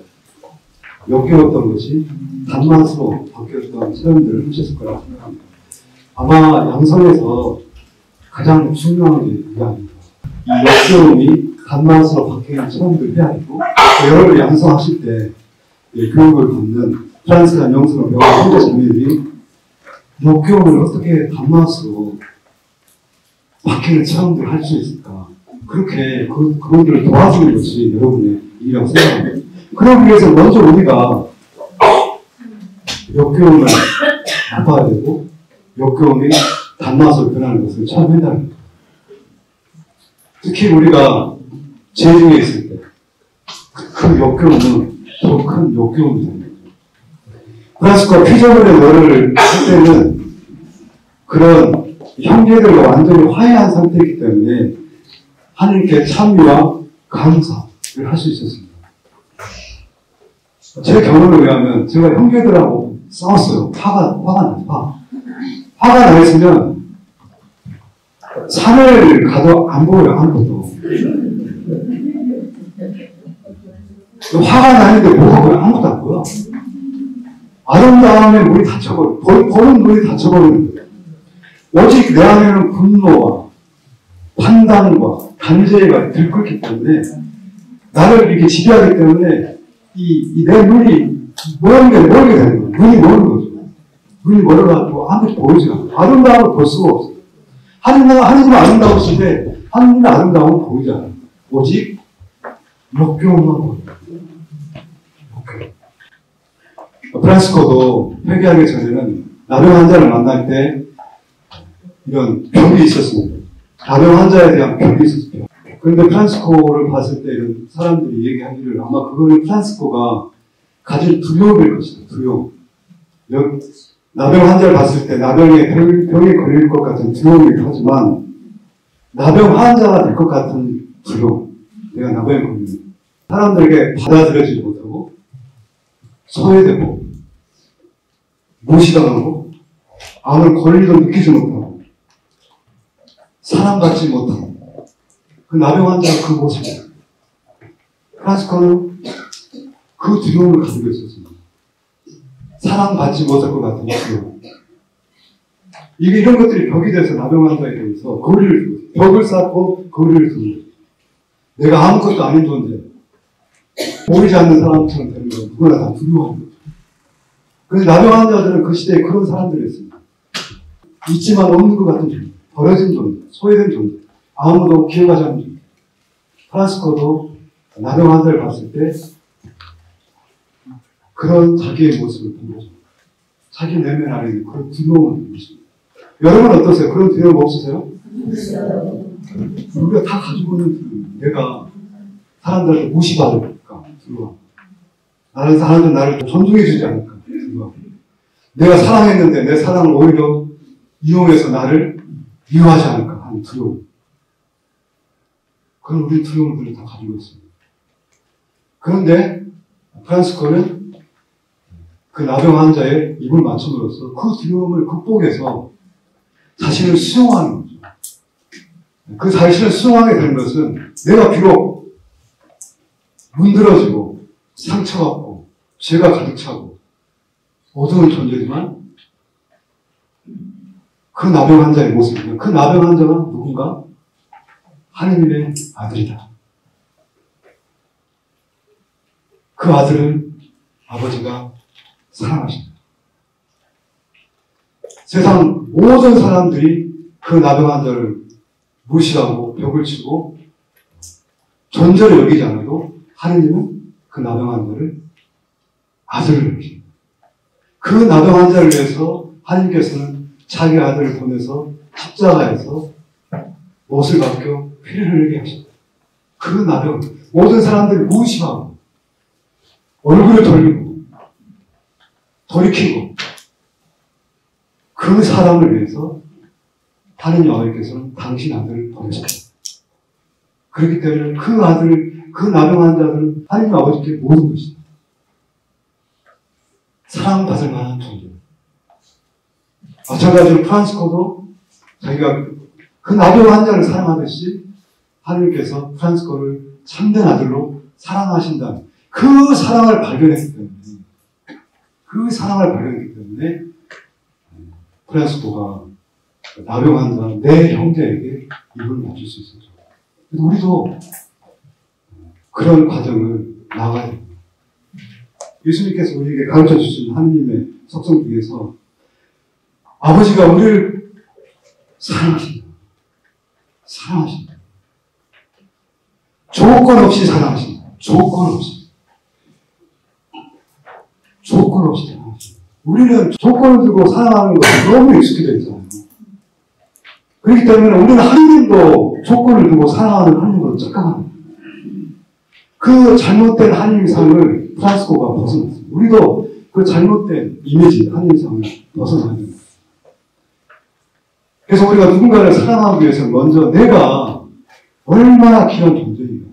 역겨웠던 것이 단맛으로 바뀌었던 체험들을 하셨을 거라고 생각합니다. 아마 양성에서 가장 중요한 게 이해합니다. 이 역겨움이 단맛으로 바뀌는 체험들을 해야 되고, 여러분 양성하실 때 교육을 받는 프란스카 영성을 배우는 형제 자매들이 역겨움을 어떻게 단맛으로 바뀌는 체험들을 할 수 있을까? 그렇게 그분들을 도와주는 것이 여러분의 일이라고 생각합니다. 그러기 위해서 먼저 우리가 역겨움을 나빠야 되고, 역겨움이 단맛으로 변하는 것을 체험한다는 거예요. 특히 우리가 죄 중에 있을 때, 그 역겨움은 더 큰 역겨움이 됩니다. 프란스코가 피조물의 너를 할 때는 그런 형제들과 완전히 화해한 상태이기 때문에 하나님께 찬미와 감사를 할 수 있었습니다. 제 경험에 의하면 제가 형제들하고 싸웠어요. 화가 나 있으면 산을 가도 안 보여요, 아무것도. 화가 나는데 뭐가 보여? 아무것도 안 보여. 아름다움에 물이 닫혀버려. 보는 눈이 닫혀버리는 거예요. 오직 내 안에는 분노와 판단과 간제가 들끓기 때문에 나를 이렇게 지배하기 때문에 내 눈이 멀게 되는 거예요. 눈이 멀은 거죠. 눈이 멀어가지고 아무것도 보이지 않아요. 아름다움을 볼 수가 없어요. 하느님은 아름다우실 때 하느님의 아름다움은 보이지 않아요. 오직 역겨움만 보여요. 프란시스코도 회개하기 전에는 나병 환자를 만날 때 이런 벽이 있었습니다. 나병 환자에 대한 벽이 있었어요. 그런데 프란시스코를 봤을 때 이런 사람들이 얘기하기를 아마 그거는 프란시스코가 가진 두려움일 것이다. 두려움. 나병 환자를 봤을 때 나병에 병에 걸릴 것 같은 두려움이기도 하지만 나병 환자가 될 것 같은 두려움. 내가 나병에 걸리는 사람들에게 받아들여지지 못하고 소외되고 무시당하고 아무 권리도 느끼지 못하고 사랑받지 못하고 그 나병 환자가 그 모습이에요. 프란시스코는 그 두려움을 가지고 있었습니다. 사랑받지 못할 것 같은 두려움. 이런 것들이 벽이 돼서 나병 환자에 대해서 벽을 쌓고 거리를 두는 거예요. 내가 아무것도 아닌 존재, 보이지 않는 사람처럼 되는 건 누구나 다 두려워하는 거죠. 그래서 나병 환자들은 그 시대에 그런 사람들이었습니다. 있지만 없는 것 같은 존재, 버려진 존재, 소외된 존재, 아무도 기억하지 않는 존재. 프란시스코도 나병 환자를 봤을 때 그런 자기의 모습을 본 거죠. 자기 내면 안에 있는 그런 두려움을 본 것입니다. 여러분 어떠세요? 그런 두려움 없으세요? 우리가 다 가지고 있는 두려움. 내가 사람들한테 무시받을까? 두려워. 사람들 나를 존중해주지 않을까? 두려워. 내가 사랑했는데 내 사랑을 오히려 이용해서 나를 미워하지 않을까? 하는 두려움. 그런 우리 두려움들을 다 가지고 있습니다. 그런데 프란시스코는 그 나병 환자의 입을 맞춤으로써 그 두려움을 극복해서 자신을 수용하는 거죠. 그 자신을 수용하게 된 것은 내가 비록 문드러지고 상처받고 죄가 가득 차고 어두운 존재지만 그 나병 환자의 모습이에요. 그 나병 환자가 누군가? 하느님의 아들이다. 그 아들을 아버지가 사랑하신다. 세상 모든 사람들이 그 나병 환자를 무시하고 벽을 치고 존재를 여기지 않아도 하느님은 그 나병 환자를 아들을 여기십니다. 그 나병 환자를 위해서 하느님께서는 자기 아들을 보내서 십자가에서 못을 박혀 피를 흘리게 하셨다. 그 나병, 모든 사람들을 무시하고 얼굴을 돌리고 돌이키고 그 사람을 위해서 하느님 아버지께서는 당신 아들을 보내셨다. 그렇기 때문에 그 아들을, 그 나병 환자들은 하느님 아버지께 모든 것이다. 사랑받을 만한 존재. 마찬가지로 프란시스코도 자기가 그 나병 환자를 사랑하듯이 하느님께서 프란시스코를 참된 아들로 사랑하신다는 그 사랑을 발견했기 때문에 프란시스코가 나병 환자 내 형제에게 입을 맞출 수 있었죠. 우리도 그런 과정을 나가야 됩니다. 예수님께서 우리에게 가르쳐 주신 하느님의 속성 중에서 아버지가 우리를 사랑하신다. 조건 없이 사랑하신다. 조건 없이 사랑하신다. 우리는 조건을 두고 사랑하는 것이 너무 익숙해져 있잖아요. 그렇기 때문에 우리는 하느님도 조건을 두고 사랑하는 하느님으로 착각합니다. 그 잘못된 하느님상을 프란시스코가 벗어났습니다. 우리도 그 잘못된 이미지, 하느님상을 벗어나야 됩니다. 그래서 우리가 누군가를 사랑하기 위해서 먼저 내가 얼마나 귀한 존재인가.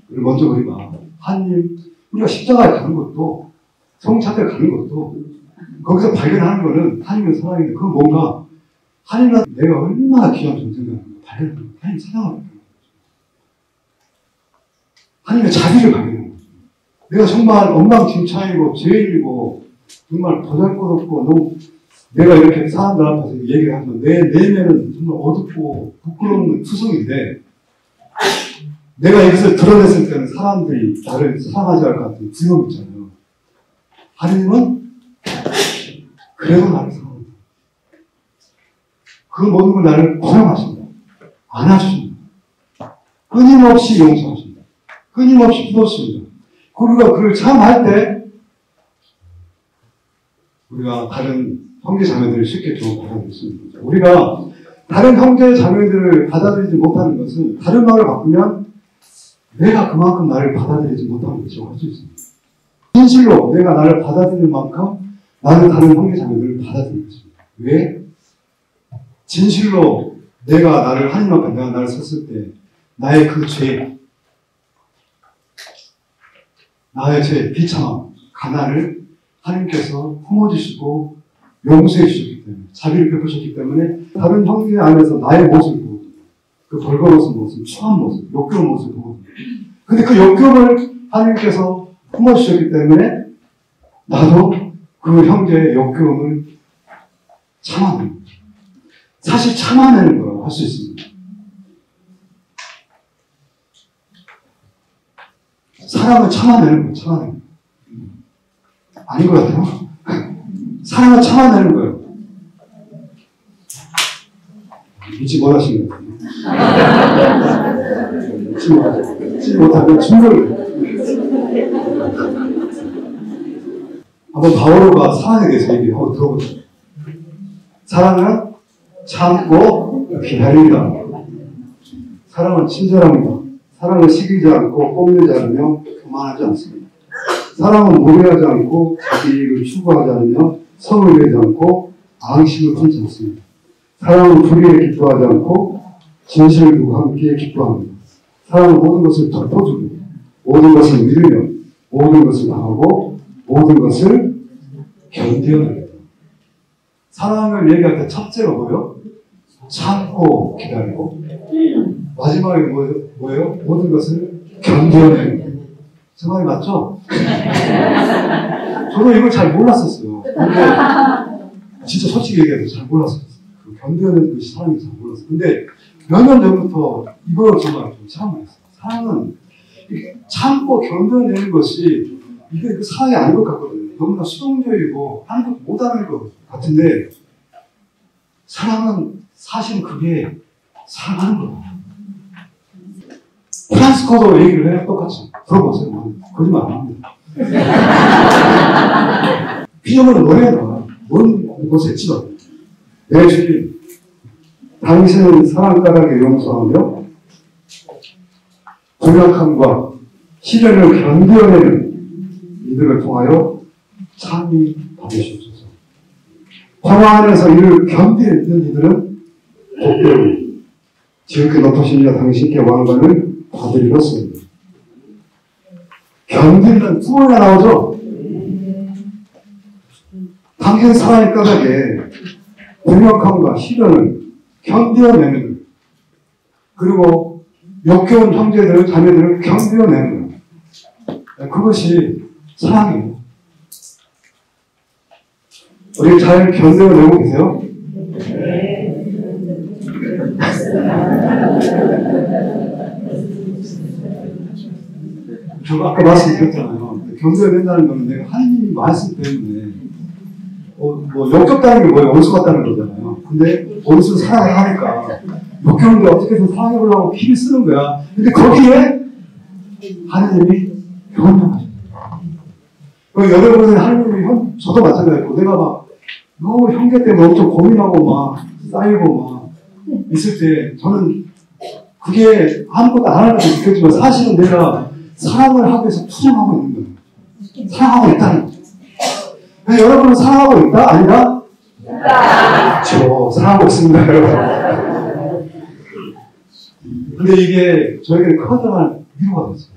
먼저 우리가 하느님, 우리가 십자가에 가는 것도 성찬에 가는 것도 거기서 발견하는 거는 하느님의 사랑인데 그건 뭔가 하나님은 내가 얼마나 귀한 존재인가 발견하는 거예요. 하나님 사랑을 발견하는 거죠. 하나님의 자비를 발견하는 거죠. 내가 정말 엉망진창이고 죄인이고 정말 보잘것없고 너무 내가 이렇게 사람들 앞에서 얘기를 하면 내 내면은 정말 어둡고 부끄러운 투성인데 내가 이것을 드러냈을 때는 사람들이 나를 사랑하지 않을 것 같은 두려움이 있잖아요. 하나님은 그래도 나를 사랑합니다. 그 모든 걸 나를 포용하신다. 안아주신다. 끊임없이 용서하신다. 끊임없이 부어주신다. 우리가 그걸 참 할 때 우리가 다른 형제 자매들을 쉽게 좀 받아들일 수 있는 거죠. 우리가 다른 형제 자매들을 받아들이지 못하는 것은 다른 말을 바꾸면 내가 그만큼 나를 받아들이지 못하는 것이라고 할 수 있습니다. 진실로 내가 나를 받아들이는 만큼 나는 다른 형제 자매들을 받아들이는 것입니다. 왜? 진실로 내가 나를 하나님 앞에 내가 나를 섰을 때 나의 그 죄, 나의 죄, 비참함, 가난을 하나님께서 품어주시고 용서해 주셨기 때문에 자비를 베푸셨기 때문에 다른 형제 안에서 나의 모습을 보거든요. 그 벌거벗은 모습, 추한 모습, 역겨운 모습을 보거든요. 근데 그 역겨움을 하나님께서 품어주셨기 때문에 나도 그 형제의 역겨움을 참아내는 거죠. 사실 참아내는 거라고 할 수 있습니다. 사랑을 참아내는 거예요. 참아내는 거예요. 아닌 것 같아요. 사랑을 참아내는 거예요. 믿지 못하시는 것 같아요. 믿지 못하면 충돌을. 한번 바오로가 사랑에 대해서 얘기하고 들어보죠. 사랑은 참고 기다린다. 사랑은 친절합니다. 사랑은 시기지 않고 뽐내지 않으며 교만하지 않습니다. 사랑은 무례하지 않고 자기 이익을 추구하지 않으며 성을 내지 않고 앙심을 품지 않습니다. 사랑은 불의에 기뻐하지 않고 진실을 두고 함께 기뻐합니다. 사랑은 모든 것을 덮어주고 모든 것을 믿으며 모든 것을 당하고 모든 것을 견뎌냅니다. 사랑을 얘기할 때 첫째가 뭐예요? 참고 기다리고 마지막에 뭐예요? 모든 것을 견뎌내는. 제 말이 맞죠? 저도 이걸 잘 몰랐었어요. 근데 진짜 솔직히 얘기해도 잘 몰랐었어요. 그 견뎌내는 것이 사랑인지 잘 몰랐어요. 근데 몇 년 전부터 이걸 정말 좀 체험을 했어요. 사랑은 참고 견뎌내는 것이 이게 사랑이 아닌 것 같거든요. 너무나 수동적이고 하는 것도 못하는 것 같은데 사랑은 사실은 그게 사랑하는 거예요. 프란스코도 얘기를 해요. 똑같이. 들어보세요. 거짓말 안 합니다. 피조물은 노래가 먼 곳에 치러 내 주님 당신은 사랑가닥에 용서하며 불약함과 시련을 견뎌내는 이들을 통하여 참이 받으시옵소서. 평화 안에서 이를 견디는 이들은 복되고 지극히 높으신 자 당신께 왕관을 받으리로소이다. 견디는 두 번이나 나오죠. 당신 사랑의 까닭에 불력함과 시련을 견뎌내는 그리고 역겨운 형제들, 자매들을 견뎌내는 그것이 사랑이에요. 우리 잘 견뎌내고 계세요? 제가 아까 말씀드렸잖아요. 견뎌낸다는 거는 내가 하나님 말씀 때문에 뭐 역겹다는 게 뭐예요? 원수 같다는 거잖아요. 근데 원수는 사랑을 하니까 역겨운데 어떻게 해서 사랑해보려고 피를 쓰는 거야. 근데 거기에 하나님이 현명하십니다. 여러분은 하나님이 저도 마찬가지고 내가 막 너무 형제 때문에 엄청 고민하고 막 쌓이고 막 있을 때 저는 그게 아무것도 안 하는 것도 느꼈지만 사실은 내가 사랑을 하기 위해서 투쟁하고 있는 거예요. 사랑하고 있다는 거죠. 여러분은 사랑하고 있다? 아니다? 저 사랑하고 있습니다, 여러분. 근데 이게 저에게 커다란 위로가 됐어요.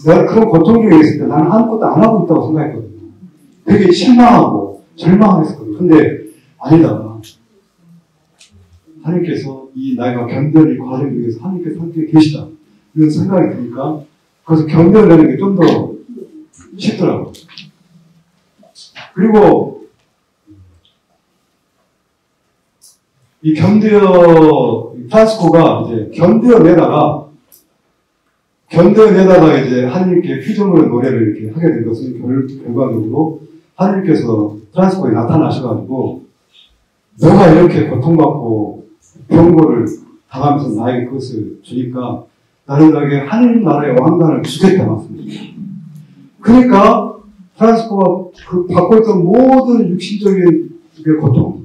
내가 그런 고통 중에 있을 때 나는 아무것도 안 하고 있다고 생각했거든요. 되게 실망하고 절망했었거든요. 근데 아니다. 하나님께서 이 나이가 견뎌낼 이 과정 중에서 하나님께서 함께 계시다. 이런 생각이 드니까 그래서 견뎌내는 게 좀 더 쉽더라고요. 그리고 이 프란시스코가 이제 견뎌내다가 이제 하나님께 피조물의 노래를 이렇게 하게 된 것은 결과적으로 하나님께서 프란시스코에 나타나셔가지고 너가 이렇게 고통받고 병고를 당하면서 나에게 그것을 주니까 나는 너에게 하나님 나라의 왕관을 주겠다 말씀입니다. 그러니까 프란시스코가 그 받고 있던 모든 육신적인 고통,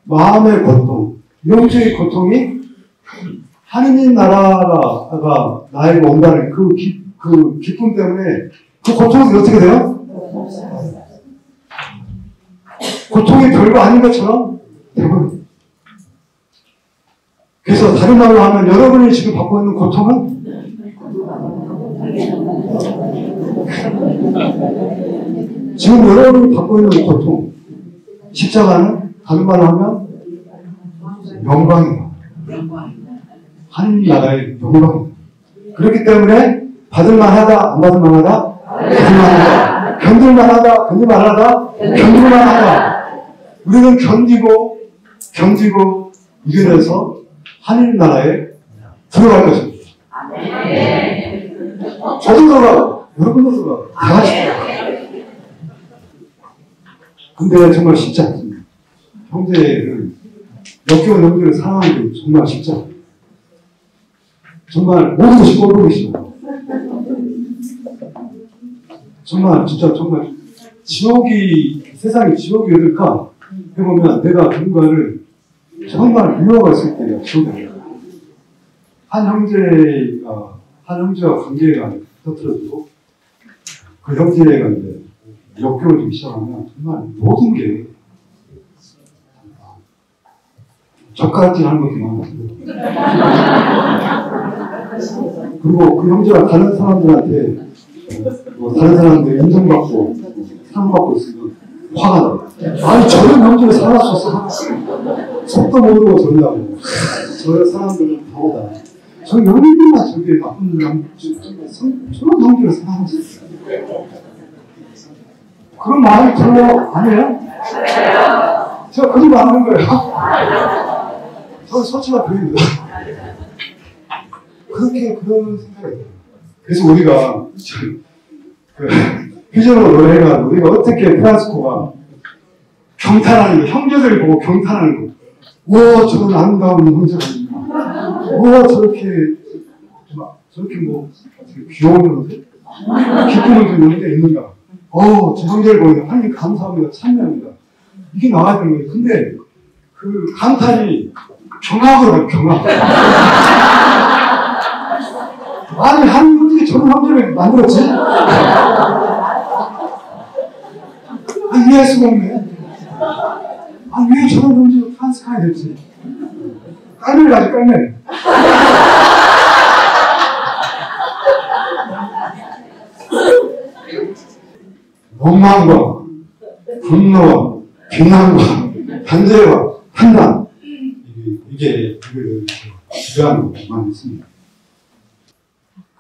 마음의 고통, 영적인 고통이 하느님 나라가 나에게 온다는 그 기쁨 때문에 그 고통이 어떻게 돼요? 고통이 별거 아닌 것처럼 되버려요. 그래서 다른 말로 하면 여러분이 지금 받고 있는 고통은 지금 여러분이 받고 있는 고통, 십자가는 다른 말로 하면 영광이다. 하나님 나라의 영광이다. 그렇기 때문에 받을만하다, 안 받을만하다, 받을만하다, 견딜만하다, 견딜만하다, 견딜만하다. 우리는 견디고 이겨내서 하나님 나라에 들어갈 것입니다. 저도 들어가고 여러분도 들어가고 다 같이 들어가고. 근데 정말 쉽지 않습니다. 형제를 역겨운 형제를 사랑하는 게 정말 쉽지 않아요. 정말 모든 것이 꼴보기 싫어요. 정말 세상이 지옥이 어딜까 해보면 내가 누군가를 정말 미워가 있을 때가 지옥이 아니에요. 한 형제와 관계가 터뜨려지고 그 형제가 이제 역겨워지기 시작하면 정말 모든 게 젓가락질 하는 것도 많았어요. 그리고 그 형제가 다른 사람들한테 다른 사람들 인정받고 사랑받고 있으면 화가 나요. 아니 저런 형제를 살았었어. 속도 모르고 저런다고. 저 사람들은 바보다. 저 연인이나 저게 나쁜 저런 형제를 살았었어. 그런 마음이 들어 아니에요? 제가 그림 안 하는 거예요. 저는 서치가 보입니다. 그런 생각이 들어요. 그래서 우리가 퓨전으로 노래가 우리가 어떻게 프란시스코가 경탄하는 거, 형제들 보고 경탄하는 거. 와, 저런 아름다운 형제가 있나. 와, 저렇게 귀여운 형제? 기쁨을 주는 형제가 있는가. 저 형제를 보면 하나님 감사합니다. 참여합니다. 이게 나와야 되는 거예요. 근데 그 감탄이 경악으로 가요, 경악. 아니, 하나님 어떻게 저런 형제를 만들었지? 이해할 수가 없네. 왜 저런 형제로 프란시스코가 됐지? 깔매를 가지, 깔매. 원망과 분노와 비난과 반대와 판단 이게 중요한 것만 있습니다.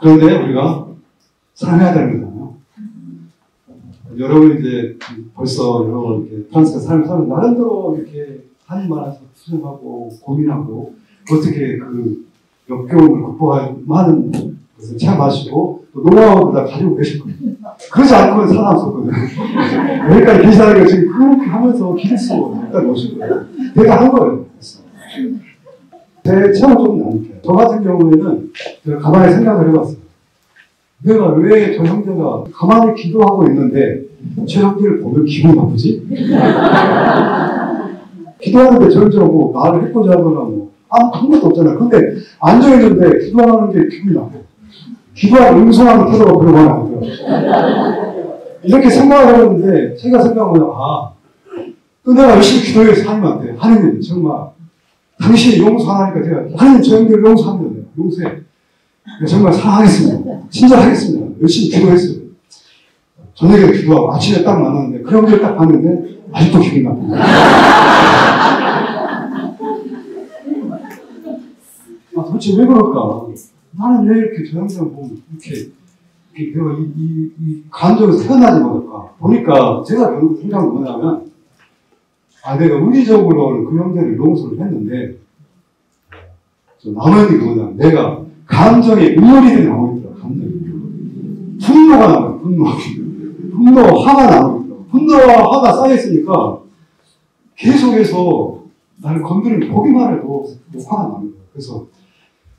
그런데 우리가 사랑해야 되는 거잖아요. 여러분 이제 벌써 여러 이렇게 프랑스가 삶을 사는 나름대로 이렇게 하나님 안에서 투쟁하고 고민하고 어떻게 그 역겨움을 극복할 많은 것을 체험하시고 또 노하우를 다 가지고 계실 거예요. 그러지 않고는 살아남았거든요. 여기까지 계시다는 게 지금 그렇게 하면서 기리스고 일단 오신 거예요. 내가 한 거예요. 제 체험을 좀 나눌게요. 저 같은 경우에는 제가 가만히 생각을 해봤어요. 내가 왜 저 형제가 가만히 기도하고 있는데 저 형제를 보면 기분이 나쁘지? 기도하는데 저 형제가 뭐 말을 해코지 하거나 뭐 아무것도 없잖아요. 근데 앉아있는데 기도하는 게 기분이 나빠요. 기도하고 응송하는 태도가 별로 많이 안 들어요. 이렇게 생각을 해봤는데 제가 생각하면 또 내가 열심히 기도해서 하나님한테 하나님 정말 당신이 용서하니까 제가 하나님 저 형제를 용서하면 돼요. 용서해. 정말 사랑하겠습니다. 친절하겠습니다. 열심히 기도했어요. 저녁에 기도하고 아침에 딱 만났는데 그 형제를 딱 봤는데 아직도 기분이 나쁘다. 도대체 왜 그럴까? 나는 왜 이렇게 저 형제를 보면 이렇게 내가 이 감정에서 태어나지 못할까? 보니까 제가 결국 생각은 뭐냐면, 내가 의리적으로는 그 형제를 용서를 했는데, 남은 게 뭐냐? 내가 감정에 우월이 나오고 있더라, 감정이. 분노가 나와요, 분노, 화가 나오고 있더라. 분노와 화가 쌓여있으니까 계속해서 나를 건드리는 보기만 해도 화가 나는 거예요. 그래서,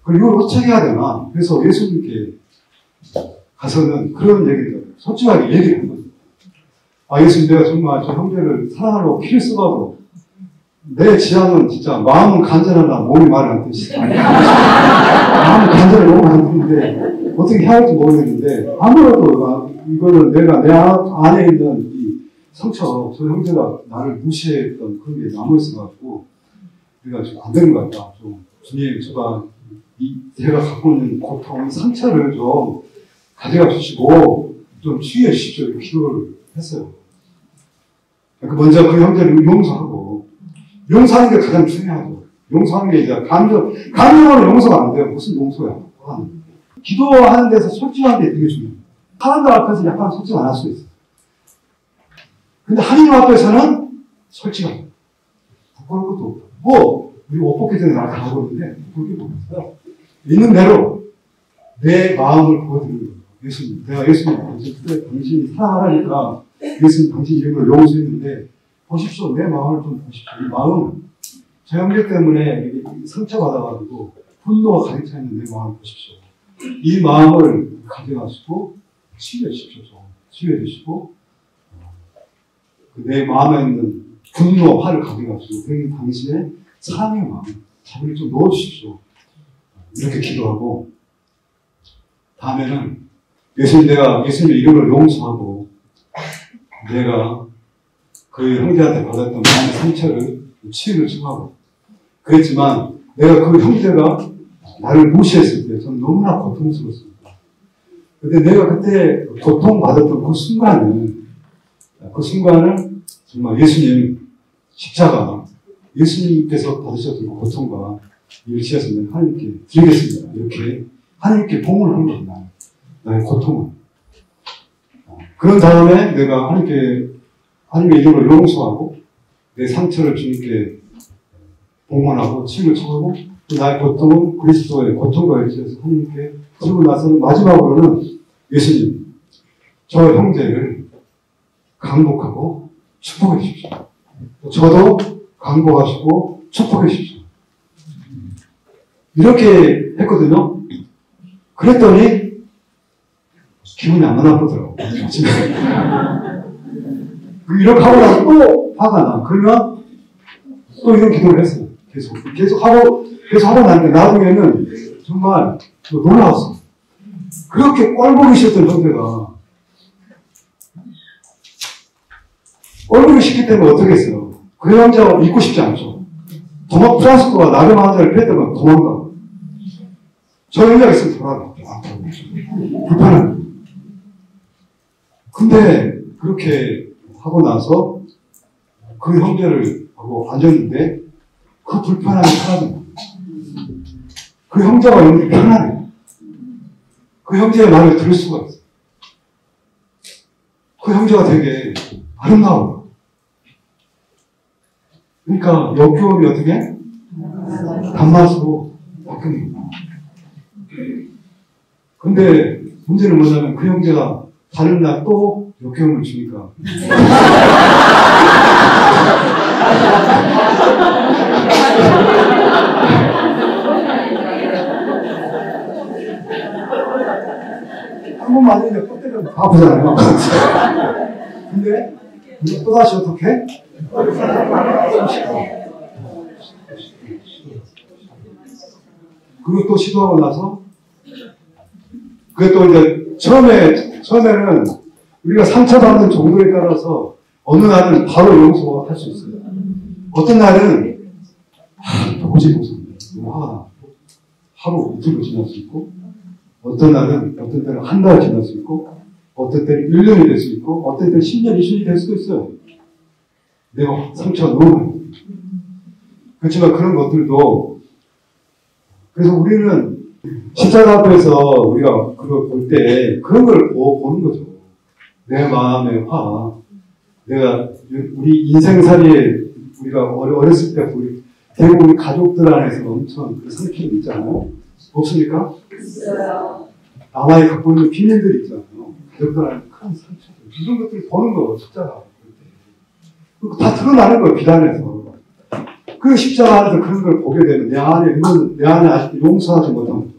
이걸 어떻게 해야 되나? 그래서 예수님께 가서는 그런 얘기를 솔직하게 얘기를 한 거죠. 예수님, 내가 정말 저 형제를 사랑하려고 피를 쓰고 내 지향은 진짜 마음은 간절하나 몸이 말을 안 듣지. 마음은 간절해 몸을 안 듣는데 어떻게 해야 할지 모르겠는데 아무래도 이거는 내가 내 안에 있는 이 상처, 저 형제가 나를 무시했던 그런 게 남아있어가지고 우리가 좀 안 되는 것 같다. 좀 주님, 제가 갖고 있는 고통, 상처를 좀 가져가 주시고 좀 치유해 주십시오. 이렇게 기도를 했어요. 먼저 그 형제를 용서하고, 용서하는 게 가장 중요하죠. 용서하는 게 이제 감정으로 용서가 안 돼요. 무슨 용서야? 기도하는 데서 솔직한 게 되게 중요해요. 사람들 앞에서 약간 솔직 안 할 수 있어요. 근데 하나님 앞에서는 솔직하죠. 부끄러운 것도 없고, 우리 옷 벗기 전에 나 다 하고 있는데, 부끄러운 게 없어요. 있는 대로 내 마음을 보여드리는 거예요. 예수님, 내가 예수님, 당신이 사랑하라니까 예수님 당신 이름으로 용서했는데 보십시오. 내 마음을 좀 보십시오. 이 마음, 저 형제 때문에 상처받아가지고 분노가 가득 차 있는 내 마음을 보십시오. 이 마음을 가져가시고 치유해 주십시오. 치유해 주시고 내 마음에 있는 분노, 화를 가져가시고 당신의 사랑의 마음, 자비를 좀 넣어주십시오. 이렇게 기도하고 다음에는 내가 예수님의 이름을 용서하고 내가 그 형제한테 받았던 마음의 상처를 치유를 청하고 그랬지만 내가 그 형제가 나를 무시했을 때 저는 너무나 고통스러웠습니다. 근데 내가 그때 고통받았던 그 순간을 정말 예수님 십자가, 예수님께서 받으셨던 그 고통과 일치해서 하나님께 드리겠습니다. 이렇게 하나님께 봉을 한 겁니다. 나의 고통을. 그런 다음에 내가 하나님의 이름을 용서하고 내 상처를 주님께 봉헌하고 치유를 청하고 또 나의 고통은 그리스도의 고통과 일치해서 하나님께 드리고 나서는 마지막으로는 예수님, 저 형제를 강복하고 축복해 주십시오. 저도 강복하시고 축복해 주십시오. 이렇게 했거든요. 그랬더니 기분이 안 나쁘더라고. 이렇게 하고 나서 또 화가 나. 그러면 또 이런 기도를 했어요. 계속 하고 나는데 나중에는 정말 놀라웠어. 그렇게 꼴보기 싫던 형제가 꼴보기 싫기 때문에 어떻게 했어요? 그 형제가 믿고 싶지 않죠. 프랑스코가 나름 환자를 뺐다면 도망가. 저 형제가 있으면 돌아가. 불편한. 근데 그렇게 하고 나서 그 형제를 하고 앉았는데 그 불편함이 사라집니다. 그 형제가 있는 게 편안해. 그 형제의 말을 들을 수가 있어. 그 형제가 되게 아름다워. 그러니까 역겨움이 어떻게? 단맛으로 바뀌는 거야. 근데 문제는 뭐냐면 그 형제가 다른 날 또 역겨움을 주니까 한 번 맞으면 또 때리면 아프잖아요. 근데 또다시 어떻게? 그리고 또 시도하고 나서 그게 또 이제 처음에는 우리가 상처받는 정도에 따라서 어느 날은 바로 용서할 수 있어요. 어떤 날은 도저히 용서 안 돼. 너무 화가 나. 하루 이틀도 지날 수 있고 어떤 때는 한 달 지날 수 있고 어떤 때는 1년이 될 수 있고 어떤 때는 10년, 20년이 될 수도 있어요. 내가 상처가 너무 많이. 그렇지만 그런 것들도 그래서 우리는 십자가 앞에서 우리가 그걸 볼 때 그런 걸 보는 거죠. 내 마음의 화, 내가 우리 인생살이에 우리가 어렸을 때 우리 대부분 우리 가족들 안에서 엄청 그 상처들 있잖아요. 없습니까? 있어요. 남아에 갖고 있는 비밀들 있잖아요. 가족들 안에 큰 상처들 이런 것들을 보는 거예요. 십자가 다 드러나는 거예요. 비단에서. 그 십자가 안에서 그런 걸 보게 되면 내 안에 아직도 용서하지 못한 거죠.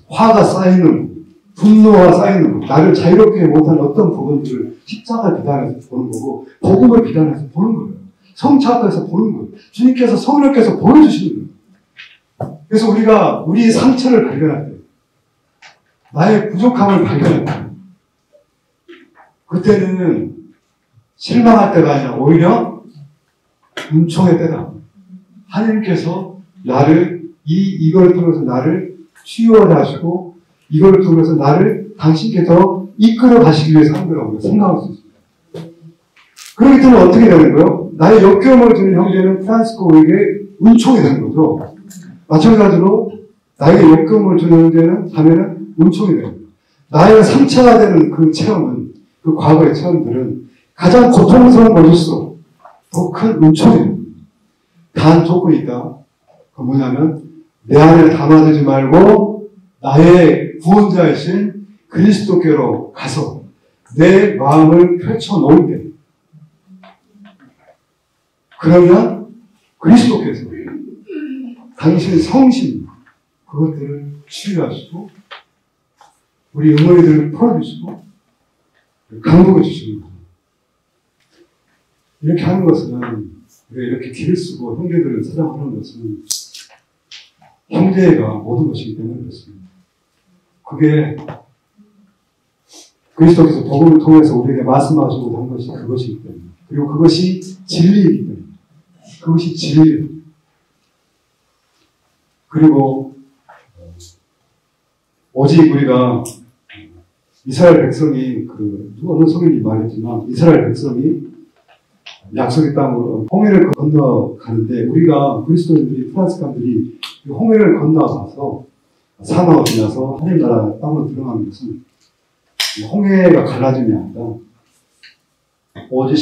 화가 쌓이는, 분노가 쌓이는, 나를 자유롭게 못한 어떤 부분들을 십자가 비단에서 보는 거고, 복음을 비단에서 보는 거예요. 성차 앞에서 보는 거예요. 주님께서 성령께서 보여주시는 거예요. 그래서 우리가 우리의 상처를 발견할 때, 나의 부족함을 발견할 때, 그때는 실망할 때가 아니라 오히려 은총의 때다. 하나님께서 나를 이걸 통해서 나를 치유하게 하시고 이걸 통해서 나를 당신께 더 이끌어 가시기 위해서 한 거라고 생각할 수 있습니다. 그렇기 때문에 어떻게 되는 거예요? 나의 역겨움을 주는 형제는 프란시스코에게 은총이 되는 거죠. 마찬가지로 나에게 역겨움을 주는 형제는 자매는 은총이 되는 거예요. 나의 상처가 되는 그 체험은 그 과거의 체험들은 가장 고통스러운 것일수록 더 큰 은총이 됩니다. 단 조건이 있다. 그 뭐냐면 내 안에 담아두지 말고 나의 구원자이신 그리스도께로 가서 내 마음을 펼쳐놓을 때 그러면 그리스도께서 당신의 성심 그것들을 치유하시고 우리 응어리들을 풀어주시고 강복해 주시는 거예요. 이렇게 하는 것은 우리가 이렇게 길을 쓰고 형제들을 사랑하는 것은 형제가 모든 것이기 때문에 그렇습니다. 그게 그리스도께서 복음을 통해서 우리에게 말씀하시고 한 것이 그것이기 때문에 그리고 그것이 진리이기 때문에 그것이 진리예요. 그리고 오직 우리가 이스라엘 백성이 어느 성인이 말했지만 이스라엘 백성이 약속의 땅으로 홍해를 건너가는데 우리가 그리스도인들이 프랑스 사람들이 홍해를 건너가서 사망을 지나서 하나님 나라 땅으로 들어가는 것은 홍해가 갈라짐이 아니라 오직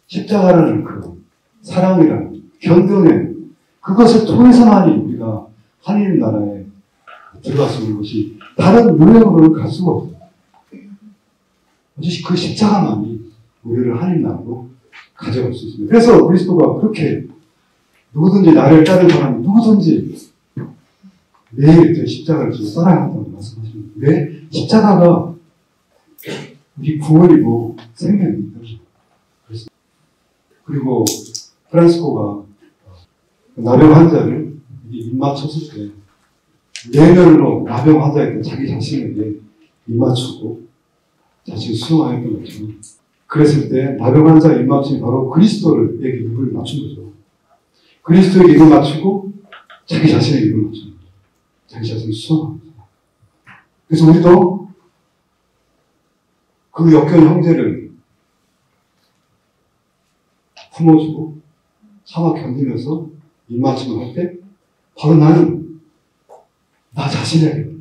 십자가라는 그 사랑이라는 견뎌내 그것을 통해서만이 우리가 하나님 나라에 들어갈 수 있는 것이 다른 유형으로는 갈 수가 없어요. 오직 그 십자가만이 우리를 하나님 나라로 가져갈 수 있습니다. 그래서 그리스도가 그렇게 누구든지 나를 따른 사람이 누구든지 매일 제 십자가를 지고 따라야 한다고 말씀하십니다. 왜? 십자가가 우리 구원이고 생명입니다. 그리고 프란시스코가 나병 환자를 입 맞췄을 때 내면으로 나병 환자였던 자기 자신에게 입 맞추고 자신을 수용하였던 것처럼 그랬을 때 나병 환자의 입 맞춤이 바로 그리스도에게 입을 맞춘 거죠. 그리스도에게 입을 맞추고 자기 자신에게 입을 맞춘 거죠. 자기 자신을 수용하는 거죠. 그래서 우리도 그 역겨운 형제를 품어주고 참아 견디면서 입맞춤을 할 때 바로 나는 나 자신에게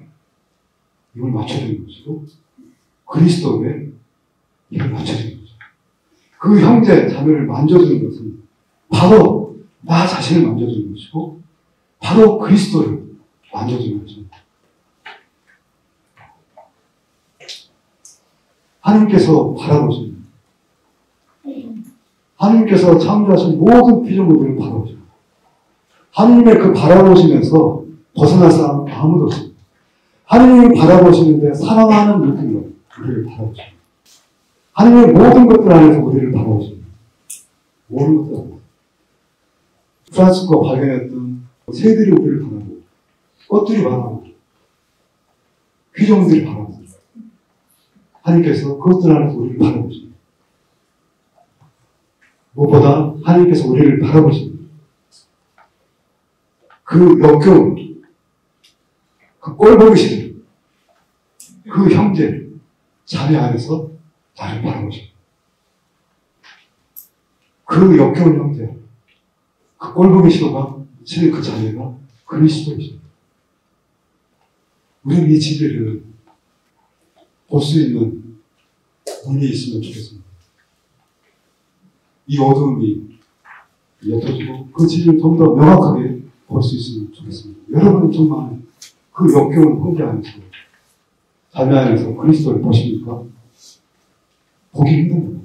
입을 맞춰주는 것이고 그리스도에 입을 맞춰주는 거죠. 그 형제 자매를 만져주는 것은 바로 나 자신을 만져주는 것이고 바로 그리스도를 만져주는 것입니다. 하나님께서 바라보십니다. 하나님께서 창조하신 모든 피조물들을 바라보십니다. 하나님의 그 바라보시면서 벗어날 사람 아무도 없습니다. 하나님을 바라보시는데 사랑하는 눈길로 우리를 바라보십니다. 하나님의 모든 것들 안에서 우리를 바라보십니다. 모든 것들 안에서. 프란시스코가 발견했던 새들이 우리를 바라보고 꽃들이 바라보고 피조물들이 바라보고 하나님께서 그것들 안에서 우리를 바라보십니다. 무엇보다 하나님께서 우리를 바라보십니다. 그 역겨움, 그 꼴보기 싫은 그 형제, 자매 안에서 나를 바라보십니다. 그 역겨운 형제, 그 꼴보기 싫어가 치는 그 자매가 그리스도이십니다. 우리는 이 진리를 볼 수 있는 눈이 있으면 좋겠습니다. 이 어두움이 옅어지고 그 진리를 좀 더 명확하게 볼 수 있으면 좋겠습니다. 여러분은 정말 그 역겨운 혼자 안에서 삶 안에서 그리스도를 보십니까? 보기 힘든 거예요.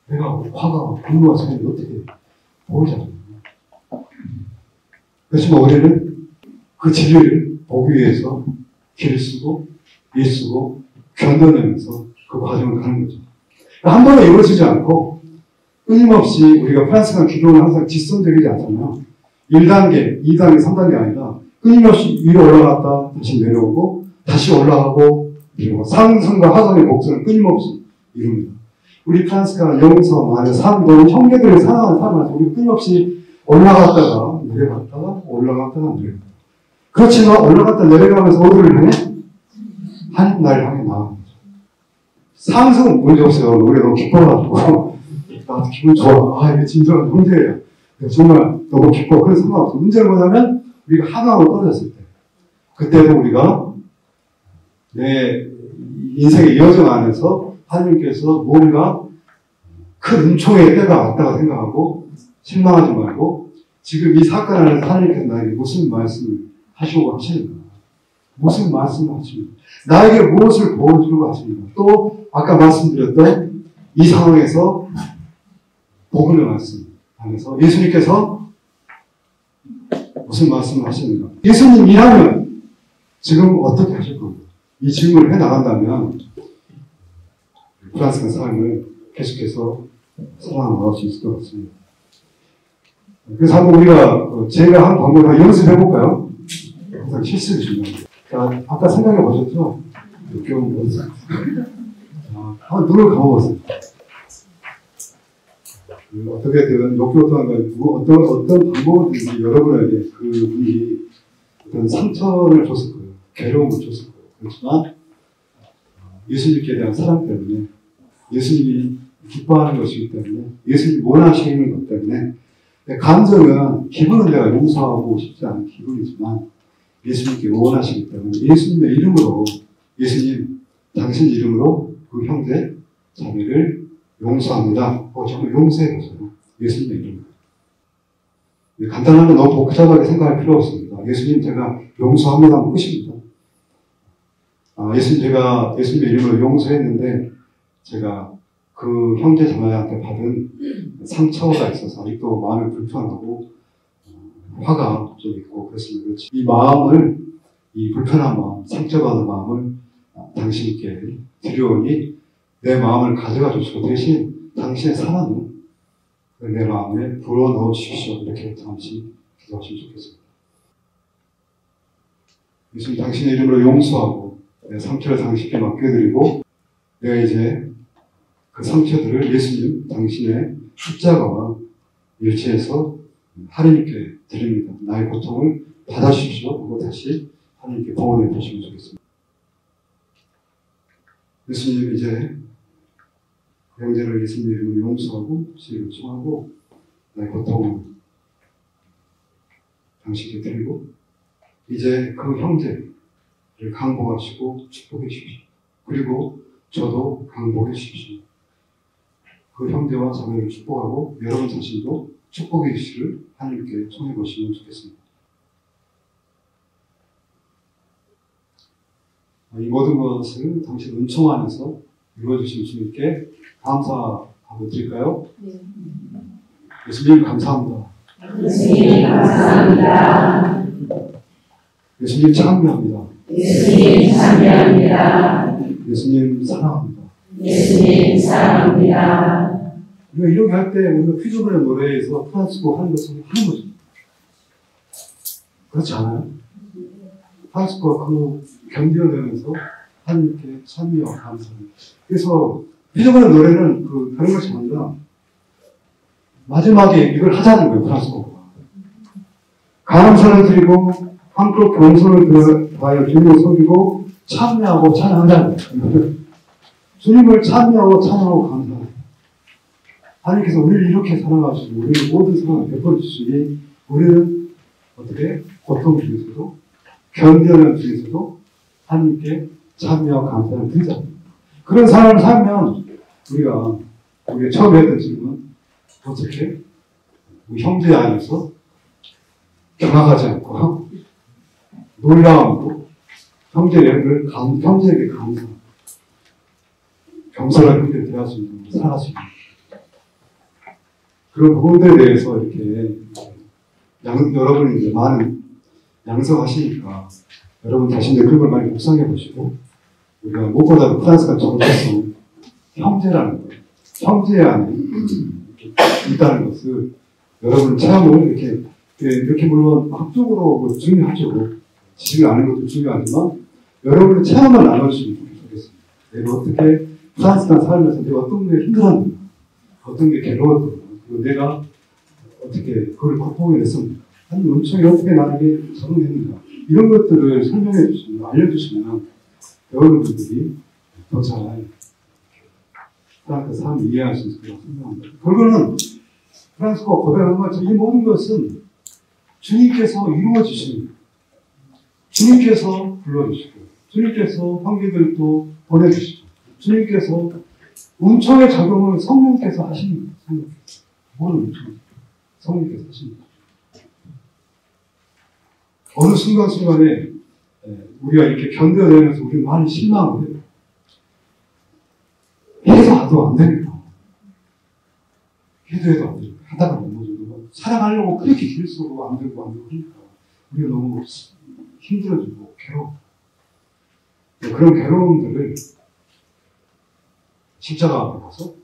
내가 화가 분노와 차이를 어떻게 보이지 않아요. 그렇지만 우리는 그 진리를 보기 위해서 길을 쓰고 일 쓰고 견뎌내면서 그 과정을 가는 거죠. 한 번에 이루어지지 않고 끊임없이 우리가 프랑스가 기도는 항상 직선적이지 않잖아요. 1단계, 2단계, 3단계 아니라 끊임없이 위로 올라갔다 다시 내려오고 다시 올라가고 그리고 상승과 하강의 곡선을 끊임없이 이룹니다. 우리 프랑스가 영성 안에 산도 형제들의 사랑하는 삶을 우리 끊임없이 올라갔다가 내려갔다가 올라갔다가 내려갔다가 그렇지만 올라갔다 내려가면서 어디를 향해? 하나님을 향해 나아가는 거죠. 상승은 문제 없어요. 우리 너무 기뻐가지고 나도 기분 좋아. 아 이게 진정한 형제예요. 정말 너무 기뻐. 그런 상관없어. 문제는 뭐냐면 우리가 하강으로 떨어졌을 때 그때도 우리가 내 인생의 여정 안에서 하나님께서 뭔가 큰 은총의 때가 왔다고 생각하고 실망하지 말고 지금 이 사건 안에서 하나님께서 나에게 무슨 말씀을 하시고 하시는가? 무슨 말씀을 하십니까? 나에게 무엇을 보여주려고 하십니까? 또 아까 말씀드렸던 이 상황에서 복음의 말씀 안에서 예수님께서 무슨 말씀을 하시는가? 예수님이라면 지금 어떻게 하실 겁니까? 이 질문을 해나간다면 프랑스의 삶을 계속해서 살아나갈 수 있을 것 같습니다. 그래서 한번 우리가 제가 한 방법을 한번 연습해볼까요? 항상 실습이 중요합니다. 자, 아까 생각해 보셨죠? 역겨운 모습. 한번 눈을 감아보세요. 어떻게든 역겨웠던 건 어떤 방법이든지 여러분에게 그 분이 어떤 상처를 줬을 거예요. 괴로움을 줬을 거예요. 그렇지만 예수님께 대한 사랑 때문에 예수님이 기뻐하는 것이기 때문에 예수님이 원하시는 것 때문에 감정은 기분은 내가 용서하고 싶지 않은 기분이지만 예수님께 원하시기 때문에 예수님의 이름으로 예수님 당신 이름으로 그 형제 자매를 용서합니다. 정말 용서해보세요. 예수님의 이름으로. 간단한 거 너무 복잡하게 생각할 필요 없습니다. 예수님 제가 용서합니다 하면 끝입니다. 예수님 제가 예수님의 이름으로 용서했는데 제가 그 형제 자매한테 받은 상처가 있어서 아직도 마음이 불편하고 화가 좀 있고 그랬으면 그렇지. 이 마음을, 이 불편한 마음, 상처받은 마음을 당신께 드려오니 내 마음을 가져가 주시고 대신 당신의 사랑을 내 마음에 불어넣어 주십시오. 이렇게 잠시 기도하시면 좋겠습니다. 예수님 당신의 이름으로 용서하고 내 상처를 당신께 맡겨드리고 내가 이제 그 상처들을 예수님 당신의 십자가와 일치해서 하나님께 드립니다. 나의 고통을 받아주십시오. 하고 다시 하나님께 봉헌해 보시면 좋겠습니다. 예수님 이제 형제를 예수님 이름으로 용서하고 죄를 청하고 나의 고통을 당신께 드리고 이제 그 형제를 강복하시고 축복해 주십시오. 그리고 저도 강복해 주십시오. 그 형제와 자매를 축복하고 여러분 자신도 축복의 시를 하나님께 청해 보시면 좋겠습니다. 이 모든 것을 당신 은총 안에서 이루어주신 주님께 감사하고 드릴까요? 네. 예수님 감사합니다. 예수님 감사합니다. 예수님 찬미합니다. 예수님 찬미합니다. 예수님 사랑합니다. 예수님 사랑합니다. 우리가 이렇게 할 때 우리가 피조물의 노래에서 프란스고 하는 것을 하는 거죠. 그렇지 않아요? 프란스고가 그 견뎌내면서 하나님께 찬미와 감사합니다. 그래서 피조물의 노래는 그 다른 것이 아니라 마지막에 이걸 하자는 거예요. 프란스고가 감사를 드리고 한껏 겸손을 다하여 주님을 섬기고 찬미하고 찬양하자는 거예요. 주님을 찬미하고 찬양하고 감사합니다. 하나님께서 우리를 이렇게 사랑하시고 우리를 모든 사랑을 베풀어 주시니 우리는 어떻게 고통 중에서도 견뎌내는 중에서도 하나님께 참여와 감사를 드리자. 그런 삶을 살면 우리가 처음에 했던 질문 어떻게 우리 형제 안에서 경악하지 않고 놀라움으로 형제에게 감사 겸손한 형제를 대할 수 있는 살아갈 수 있는 그런 부분들에 대해서 이렇게 여러분이 이제 많은 양성하시니까 여러분 자신들 그런 걸 많이 묵상해 보시고 우리가 무엇보다도 프랑스가 정체성 형제라는 거 형제 안에 있다는 것을 여러분 체험을 이렇게 물론 학적으로 중요하죠. 지식을 아는 것도 중요하지만 여러분의 체험을 나눠주시면 좋겠습니다. 내가 어떻게 프랑스랑 살면서 내가 어떤 게 힘들었는가 어떤 게 괴로웠는가 그리고 내가 어떻게 그걸 극복해냈습니까? 아니 은총이 어떻게 나에게 적응했는가 이런 것들을 설명해 주시면 알려주시면 여러분들이 더 잘 프랑스 삶을 이해할 수 있을 거라고 생각합니다. 결국은 프랑스가 고백한 것처럼 이 모든 것은 주님께서 이루어주십니다. 주님께서 불러주시고 주님께서 관계들도 보내주시고 주님께서 은총의 작용을 성령께서 하십니다. 성령께서. 뭐는 은총? 성령께서 하십니다. 어느 순간순간에 우리가 이렇게 견뎌내면서 우리 많이 실망을 해요. 해도 안 됩니다. 해도 안 됩니다. 하다가 넘어져도 사랑하려고 그렇게 길수록 안 되고 하니까 우리가 너무 힘들어지고 괴로워. 그런 괴로움들을 십자가 앞에 가서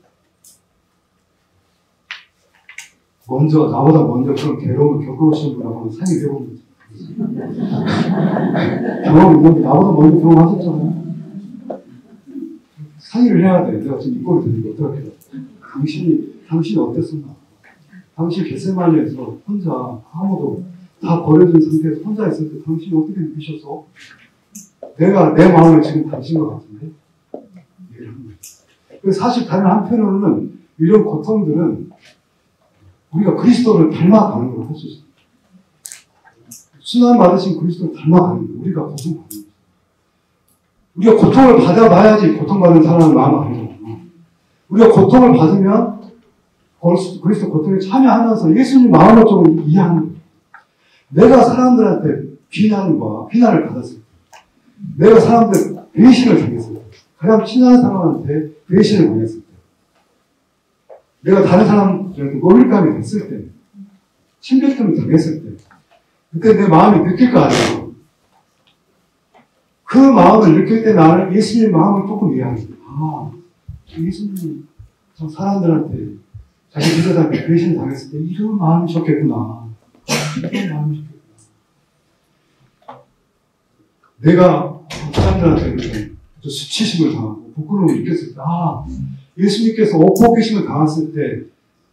나보다 먼저 그런 괴로움을 겪어오신 분하고 상의를 해봅니다. 경험 있는데 나보다 먼저 경험하셨잖아요. 상의를 해야 돼. 내가 지금 이 꼴을 듣는 게 어떻게 해? 당신이 어땠었나? 당신 겟세마니에서 혼자 아무도 다 버려진 상태에서 혼자 있을 때 당신이 어떻게 느끼셨어? 내가 내 마음을 지금 당신 것 같은데? 얘기를 하는 거예요. 사실 다른 한편으로는 이런 고통들은 우리가 그리스도를 닮아가는 걸 할 수 있어요. 순환 받으신 그리스도를 닮아가는 거예요. 우리가 고통받는 거예요. 우리가 고통을 받아봐야지 고통받는 사람은 마음 아니잖아요. 우리가 고통을 받으면 그리스도 고통에 참여하면서 예수님 마음을 좀 이해하는 거예요. 내가 사람들한테 비난을 받았을 때, 내가 사람들 배신을 당했을 때, 가장 친한 사람한테 배신을 당했을 때, 내가 다른 사람들한테 놀림감이 됐을 때, 침뱉음을 당했을 때, 그때 내 마음이 느낄 거 아니에요. 그 마음을 느낄 때 나는 예수님 마음을 조금 이해하는 거예요. 예수님이 저 사람들한테 자기 제자들한테 배신 당했을 때 이런 마음이셨겠구나. 이런 마음이셨겠구나. 내가 사람들한테 이렇게 수치심을 당하고 부끄러움을 느꼈을 때 예수님께서 옷 벗기심을 당했을 때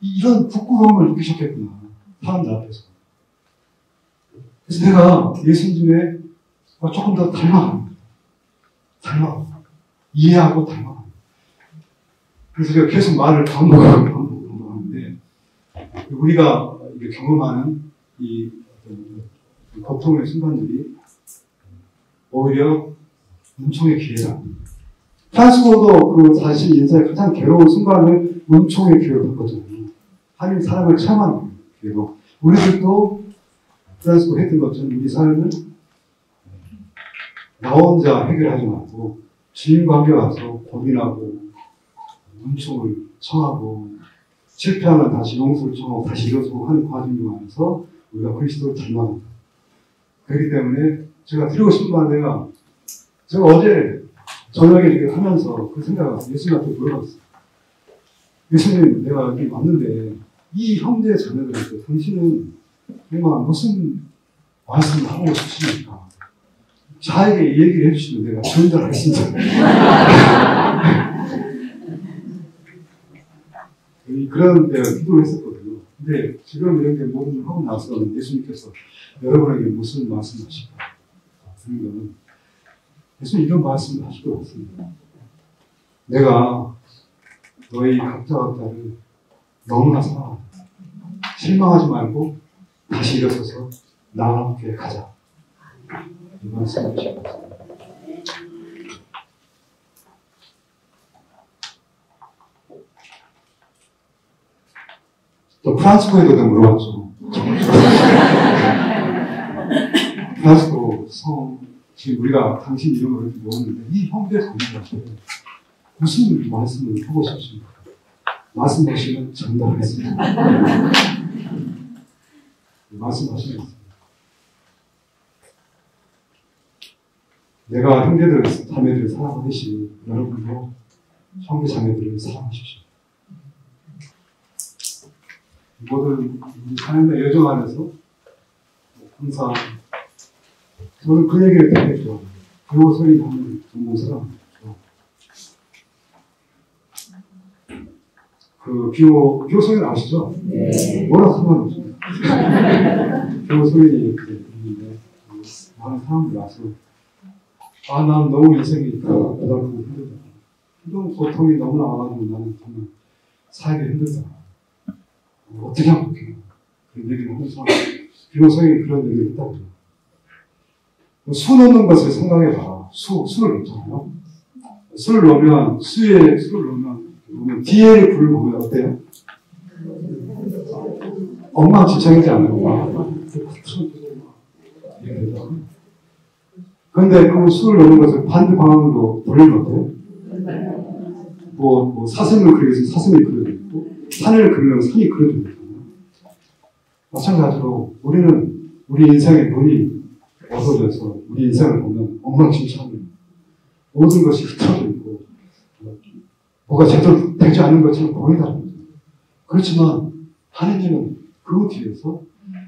이런 부끄러움을 느끼셨겠구나. 사람들 앞에서. 그래서 내가 예수님에 조금 더 닮아갑니다. 이해하고 닮아갑니다. 그래서 제가 계속 말을 반복하는데 우리가 경험하는 이 고통의 순간들이 오히려 은총의 기회다. 프란스고도 그 자신 인생의 가장 괴로운 순간을 은총의 기회로 바꿨잖아요. 하나님 사랑을 체험하는 기회로. 우리들도 프란스고 했던 것처럼 우리 삶을 나 혼자 해결하지 말고 주님과 함께 와서 고민하고 은총을 청하고 실패하면 다시 용서를 청하고 다시 일어서고 하는 과정이 많아서 우리가 그리스도를 닮아간다. 그렇기 때문에 제가 드리고 싶은 말은 제가 어제 저녁에 이렇게 하면서 그 생각을 예수님한테 물어봤어요. 예수님, 내가 여기 왔는데 이 형제 자녀들한테 당신은 정말 무슨 말씀을 하고 싶으십니까? 자에게 얘기를 해주시면 내가 전달하겠습니다. 그런 내가 기도를 했었거든요. 근데 지금 이렇게 모든 걸 하고 나서는 예수님께서 여러분에게 무슨 말씀하실까? 그러면 예수님 이런 말씀을 하실 것 같습니다. 내가 너희 각자를 너무나 사랑한다. 실망하지 말고 다시 일어서서 나와 함께 가자. 이 말씀을 주셨습니다. 또 프란스코에도 물어봤죠. 프란스코 성, 지금 우리가 당신 이름으로 이렇게 모았는데 이 형제 자매들한테 무슨 말씀을 하고 싶으십니까? 말씀하시면 전달하겠습니다. 말씀하시겠습니다. 내가 형제들, 자매들을 사랑하듯이 여러분도 형제, 자매들을 사랑하십시오. 모든 삶의 여정 안에서 항상 저는 그 얘기를 되게 좋아해요. 교소리 하는 전문 사람이죠. 그 교소리 아시죠? 네. 뭐라 상관없습니다. 교소리 이렇게 있는데 많은 사람들이 와서 난 너무 인생이 고달프고 힘들다. 이런 고통이 너무 나와가지고 나는 정말 살기 힘들다. 어떻게 하면 좋겠나. 그런 얘기를 하면서 교소리 그런 얘기를 했다고 해요. 수 넣는 것을 생각해봐라. 수를 넣잖아요. 술을 넣으면, 술을 넣으면, 뒤에 불을 보면 어때요? 엉망진창이지 않아요? 그런데 그 술을 넣는 것을 반대 방향으로 돌리면 어때요? 사슴을 그리겠으면 사슴이 그려져 있고, 산을 그리려면 산이 그려져 있잖아요. 마찬가지로 우리는 우리 인생의 눈이 어두워져서 우리 인생을 보면 엉망진창이에요. 모든 것이 흩어져 있고 뭐가 제대로 되지 않는 것처럼 보인다는 거죠. 그렇지만 하느님은 그 뒤에서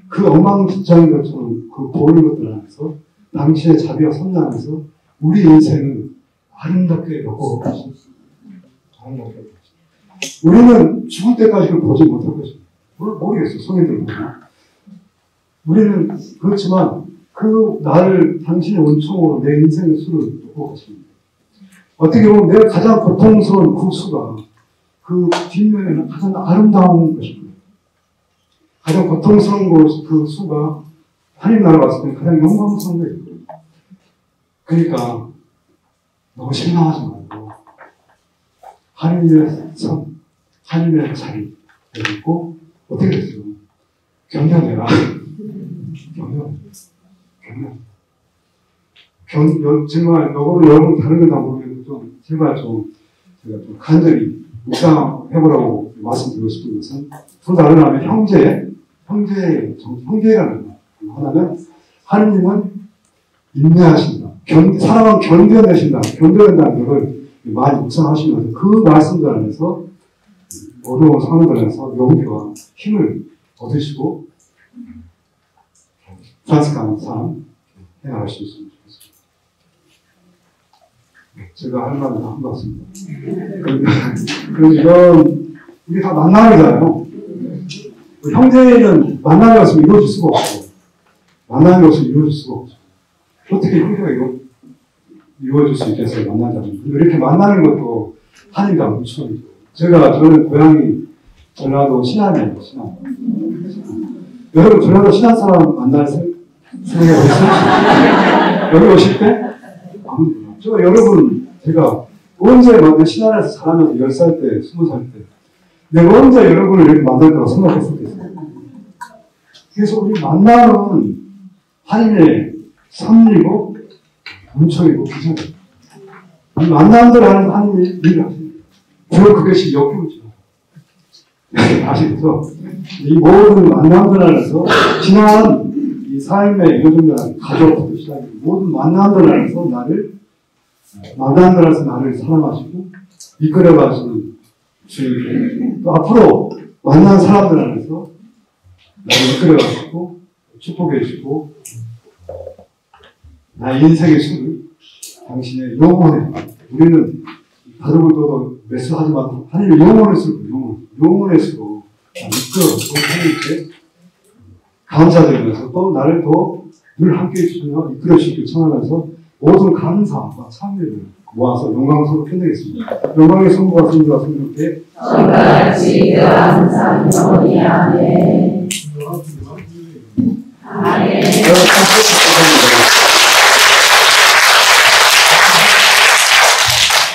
그 엉망진창인 것처럼 그 보이는 것들 안에서 당신의 자비와 섭리 안에서 우리 인생은 아름답게 엮어가고 있습니다. 아름답게 엮어가고 있습니다. 우리는 죽을 때까지 그걸 보지 못할 것입니다. 모르겠어요. 성인들 보면. 우리는 그렇지만 그 나를 당신의 은총으로 내 인생의 수를 놓고 가십니다. 어떻게 보면 내가 가장 고통스러운 그 수가 그 뒷면에는 가장 아름다운 것입니다. 가장 고통스러운 그 수가 하나님 나라 왔을 때 가장 영광스러운 거예요. 그러니까 너무 실망하지 말고 하나님의 선, 하나님의 자리 있고 어떻게 됐어요? 경련해라. 정말 여러분 다른 건 다 모르겠는데 제가 좀 간절히 묵상해보라고 말씀드리고 싶은 것은 두 다른 하나는 형제라는 거. 하나는 하느님은 인내하신다. 사랑은 견뎌낸다는 것을 많이 묵상하시면서 그 말씀들 안에서 어려운 상황들 안에서 용기와 힘을 얻으시고 프란스카는 삶 해나갈 수 있으면 좋겠습니다. 제가 할 말은 다 한 것 같습니다. 이런 우리 다 만남이잖아요. 형제는 만남이 없으면 이루어질 수가 없고 만남이 없으면 이루어질 수가 없죠. 어떻게 형제가 이루어질 수 있겠어요? 만나자면. 이렇게 만나는 것도 하나님과 무척이죠. 저는 고향이 전라도 신안이에요. 신안. 여러분 전라도 신안 사람 만날 생각이 없어요? 여기 오실 때? 제가 언제 신안에서 자라면서 10살 때, 20살 때 내가 언제 여러분을 이렇게 만날 거라고 생각했었겠어요? 그래서 우리 만남은 하나님의 섭리고 문초이고 기적이에요. 만남들 하는 하나님의 일을 하십니다. 바로 그것이 역효죠. 아시겠죠? 이 모든 만남들 안에서 지난 이 삶의 요즘들 가족부터 시작해 모든 만남들 안에서 나를 사랑하시고 이끌어가시는 주님께 또 앞으로 만난 사람들 안에서 나를 이끌어가시고 축복해 주시고 나의 인생의 수를 당신의 영혼에 우리는 다루고도 매수하지만 하나님의 영혼의 수로 영혼의 수로 이끌어 하나님께 감사드리면서 또 나를 더 늘 함께해 주시며 이끌어 주시길 청하면서 모든 감사와 찬미를 모아서 영광스럽게 끝내겠습니다. 영광의 성부와 성자와 성령께 같이 항상 영원히 아멘. 아멘. 여러분,